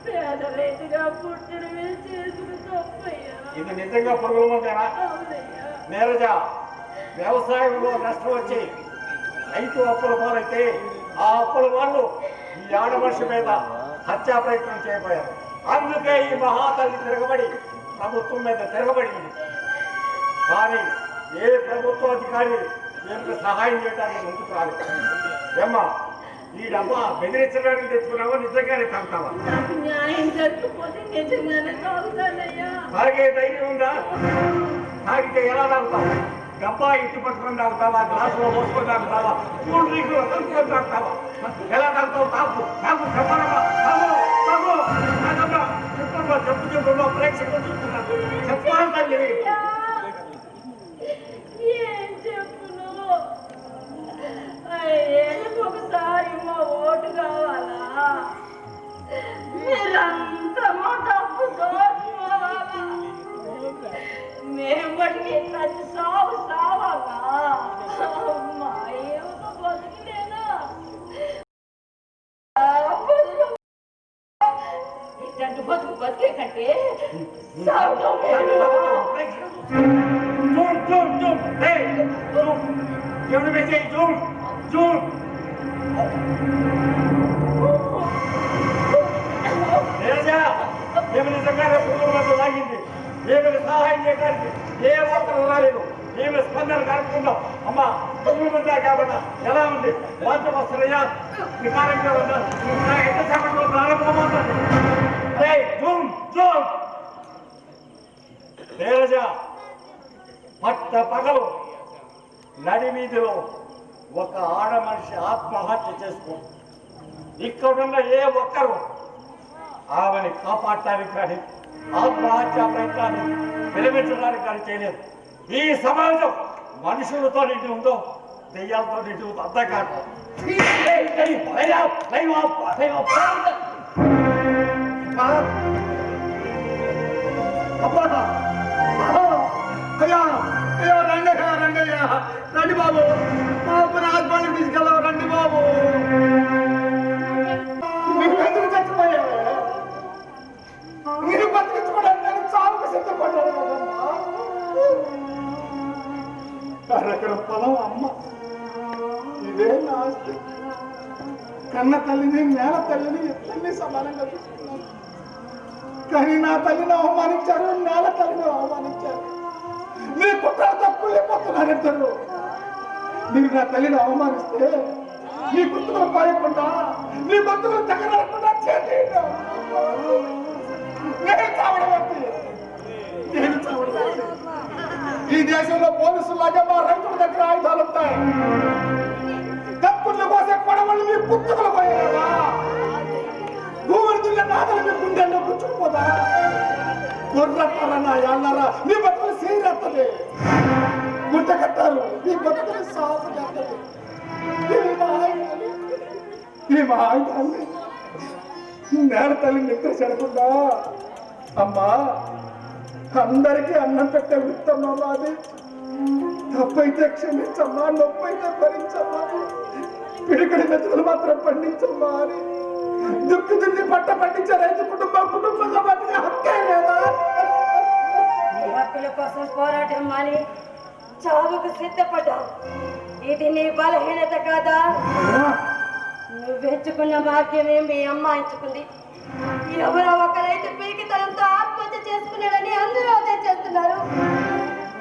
పేద రైతుగా పుట్టిన మీరు చేసుకుని తప్పయ్యా. ఇది నిజంగా పురుగుల మందేనా? అవునయ్యా. నేరజా, వ్యవసాయంలో నష్టం వచ్చి రైతు అప్పుల పాలైతే ఆ అప్పుల వాళ్ళు ఈ ఆడమనిషి మీద హత్యా ప్రయత్నం చేయబోయారు. అందుకే ఈ మహాతల్లి తిరగబడి ప్రభుత్వం మీద తిరగబడింది. కానీ ఏ ప్రభుత్వ అధికారి దీనికి సహాయం చేయడానికి ముందుకు రాలేదు. ఏమ్మా, ఈ డబ్బా బెదిరించడానికి తెచ్చుకున్నావా? నిజంగానే తాగుతావా? నాకు న్యాయం జరగకపోతే నిజంగానే తాగుతానయ్యా. తాగే ధైర్యం ఉందా? తాగితే ఎలా తాగుతావు? డబ్బా ఇంటి పట్టుకొని తాగుతావా? గ్లాసులో పోసుకొని తాగుతావా? కూల్ డ్రింక్ కలుపుకొని తాగుతావా? ఎలా తాగుతావు? తాగు తాగు చెప్పాలమ్మా. తాగు తాగు తాగమ్మా. చెప్పమ్మా, చెప్పు చెప్పమ్మా. ప్రేక్షకులు చూస్తున్నారు. చెప్పాలి తల్లి. ఏం చెప్పును? ఐదేళ్ళకి ఒకసారి మా ఓటు కావాలా? మీరంతా మా డబ్బు దోచుకోవాలా? మేము బట్టి ప్రతి సాగు సావాలా? మా ఏమో బతుకులేనా? ఇట్లాంటి బతుకు బతికే కంటే సాగడం మేలు. Zoom zoom zoom. ఏయ్ జూమ్. ఎవరు మెసేజ్? Zoom zoom. నేరజా, మేము నిజంగానే పురుగుల మందు లాగింది. మేము సహాయం చేయడానికి ఏ ఒక్కరు రాలేదు. మేము స్పందన కలుపుకుందాం. అమ్మా, పురుగుల మందా కాబట్టి ఎలా ఉంది? వాంఛ వస్తున్నాయా? వికారంగా ఉందా? ఎంతసేపట్లో ప్రారంభమవుతుంది. Zoom zoom. నేరజా, పట్ట పగలు నడి వీధిలో ఒక ఆడ మనిషి ఆత్మహత్య చేసుకుంది. ఇక్కడున్న ఏ ఒక్కరు ఆమెని కాపాడటానికి కానీ ఆత్మహత్య ప్రయత్నాన్ని విరమించడానికి కానీ చేయలేదు. ఈ సమాజం మనుషులతో నిండి ఉందో దెయ్యాలతో నిండి ఉందో అర్థం కాదు. అయ్యా అయ్యో రండయ్యా రండయ్యా రండి బాబు. మా అప్పని హాస్పిటల్కి తీసుకెళ్ళావు. రండి బాబు. మీరు ఎందుకు చచ్చిపోయావు? మీరు బతికించుకోవడానికి నేను చావుకు సిద్ధపడ్డాను కదమ్మా. అక్కడ పొలం అమ్మ, ఇదే నా ఆస్తి. కన్న తల్లిని నేల తల్లిని ఇద్దరిని సమానంగా చూసుకున్నాను. కానీ నా తల్లిని అవమానించారు, నేల తల్లిని అవమానించారు. మీ కుట్రలతో కుళ్ళిపోతున్నారిద్దరు. మీరు నా తల్లిని అవమానిస్తే మీ గుర్తులు పాయకుండా మీ బంధువులు తగలకుండా చేసేయండి. నేను చావడం నేను చావడం. ఈ దేశంలో పోలీసులాగా మా రైతుల దగ్గర ఆయుధాలు ఉంటాయి. తప్పులు పోసే కొడవలు మీ పుట్టుకలు పోయారా? భూమిని దున్న నాగలు మీ గుండెల్లో గుచ్చుకుపోదా? గొర్రెట్టారా ఎన్నారా మీ బతుకులు సీరెత్తది. గుట్ట కట్టారు మీ బతుకులు సాగు చేస్తుంది. ఈ మహాగాన్ని నేల తల్లి నిద్ర చెడకుండా అమ్మా అందరికీ అన్నం పెట్టే వృత్తమ్మా మాది. తప్పైతే క్షమించమ్మా, నొప్పైతే భరించమ్మా, పిడికడి మెతుకులు మాత్రం పండించమ్మా అని దుక్కు దున్ని పంట పండించే రైతు కుటుంబంగా బతికే హక్కే లేదా? నీ హక్కుల కోసం పోరాటం మాని చావుకు సిద్ధపడ్డావు. ఇది నీ బలహీనత కాదా? నువ్వు ఎంచుకున్న మార్గమే మీ అమ్మ ఎంచుకుంది. ఎవరో ఒక రైతు పిరికితనంతో ఆత్మహత్య చేసుకున్నాడని అందరూ అదే చేస్తున్నారు.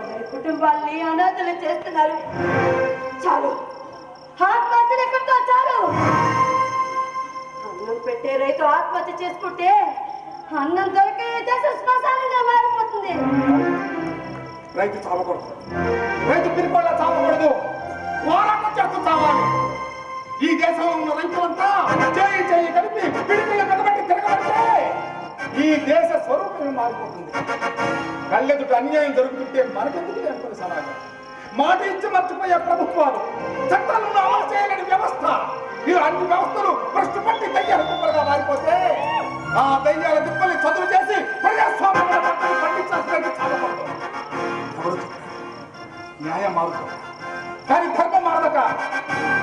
వారి కుటుంబాల్ని అనాథలు చేస్తున్నారు. చాలు, ఆత్మహత్యలు ఎక్కడితో చాలు. అన్నం పెట్టే రైతు ఆత్మహత్య చేసుకుంటే అన్నం దొరికే దేశ శ్మశానంగా మారిపోతుంది. రైతు చావకూడదు, రైతు పిరికోళ్ళ చావకూడదు, పోరాటం చేస్తూ చావాలి. ఈ దేశంలో ఉన్న రైతులంతా చేయి చేయి కలిపి పిడికిళ్ళ కనబట్టి తిరగబడితే ఈ దేశ స్వరూపమే మారిపోతుంది. కళ్ళెదుట అన్యాయం జరుగుతుంటే మనకెందుకు అనుకునే సమాజం, మాట ఇచ్చి మర్చిపోయే ప్రభుత్వాలు, చట్టాలను అమలు చేయలేని వ్యవస్థ, ఇలా అన్ని వ్యవస్థలు భ్రష్టు పట్టి దయ్యాల దిబ్బలుగా మారిపోతే ఆ దయ్యాల దిబ్బల్ని చదువు చేసి ప్రజాస్వామ్య పంటలు పండించాల్సిన చాలకూడదు. ఎవరు న్యాయం మారుతుంది కానీ ధర్మం మారదట.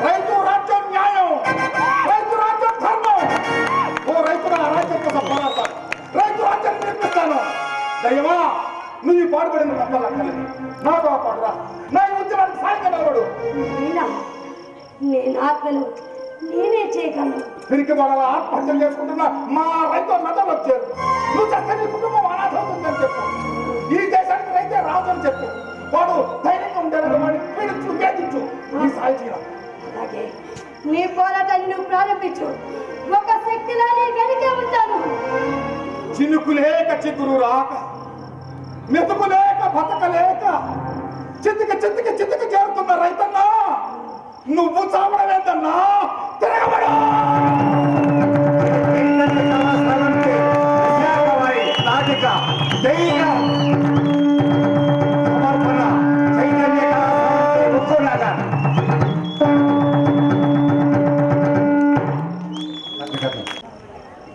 రైతు రాజ్యం న్యాయం, రైతు రాజ్యం ధర్మం. ఓ రైతుల రాజ్యం కోసం పోరాడతాను, రైతు రాజ్యాన్ని నిర్మిస్తాను. దయ్యమా, నువ్వు ఈ పాడుపడిన తప్పలేదు, నాతో పాడురా, నా ఈ ఉద్యమానికి సాయంగా నిలబడు. నేను ఆత్మను నేనే చేయగలను. తిరిగి వాళ్ళ ఆత్మహత్యలు చేసుకుంటున్నా మా రైతు మెదలు వచ్చారు. నువ్వు చేస్తే నీ కుటుంబం అనాథవుతుందని చెప్పు. ఈ దేశానికి రైతే రాదు అని చెప్పు. వాడు ధైర్యంగా ఉండేలా వాడిని పీడించు, వేధించు. ఈ సాయి చేయాలి. అలాగే నీ పోరాటాన్ని నువ్వు ప్రారంభించు. ఒక శక్తిలా నీ వెనుకే ఉంటాను. చినుకు లేక చిగురు రాక, మెతుకు లేక బతకలేక, చితికి చేరుతున్న రైతన్నా, నువ్వు చావడమేందన్నా, తిరగబడు. నాటిక ధైర్యం సమర్పణ చైతన్య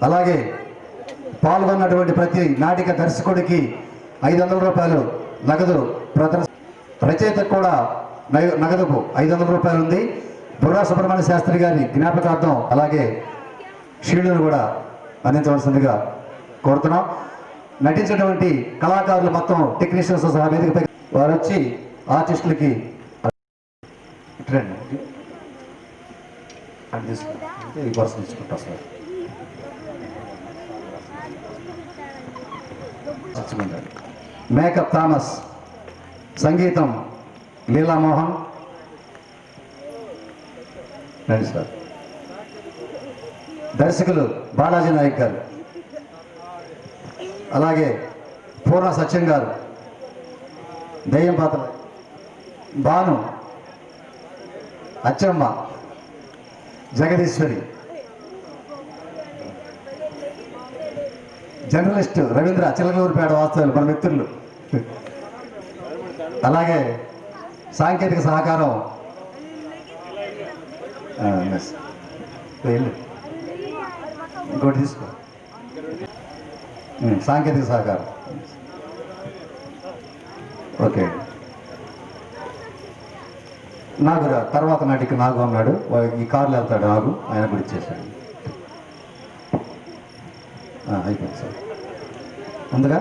అలాగే పాల్గొన్నటువంటి ప్రతి నాటిక దర్శకుడికి 500 రూపాయలు నగదు, రచయితకు కూడా నగదుకు 500 రూపాయలు ఉంది. బుర్రా సుబ్రహ్మణ్య శాస్త్రి గారి జ్ఞాపకార్థం అలాగే షీల్డ్ను కూడా అందించవలసిందిగా కోరుతున్నాం. నటించినటువంటి కళాకారులు మొత్తం టెక్నీషియన్స్ సహా వేదికపై వారు వచ్చి ఆర్టిస్టులకి తీసుకుంటారు సార్. మేకప్ థామస్, సంగీతం లీలామోహన్. రండి సార్. దర్శకులు బాలాజీ నాయక్ గారు, అలాగే పూర్ణ సత్యం గారు, దయ్యం పాత్ర భాను, అచ్చమ్మ, జగదీశ్వరి, జర్నలిస్ట్ రవీంద్ర, చిలకలూరుపేట వాస్తవులు మన మిత్రులు. అలాగే సాంకేతిక సహకారం ఇంకోటి తీసుకో, సాంకేతిక సహకారం. ఓకే, నాగు తర్వాత నాటికి నాగు అన్నాడు. ఈ కార్లో వెళ్తాడు నాగు, ఆయన కూడా ఇచ్చేసాడు. అయిపోయింది సార్. ముందుగా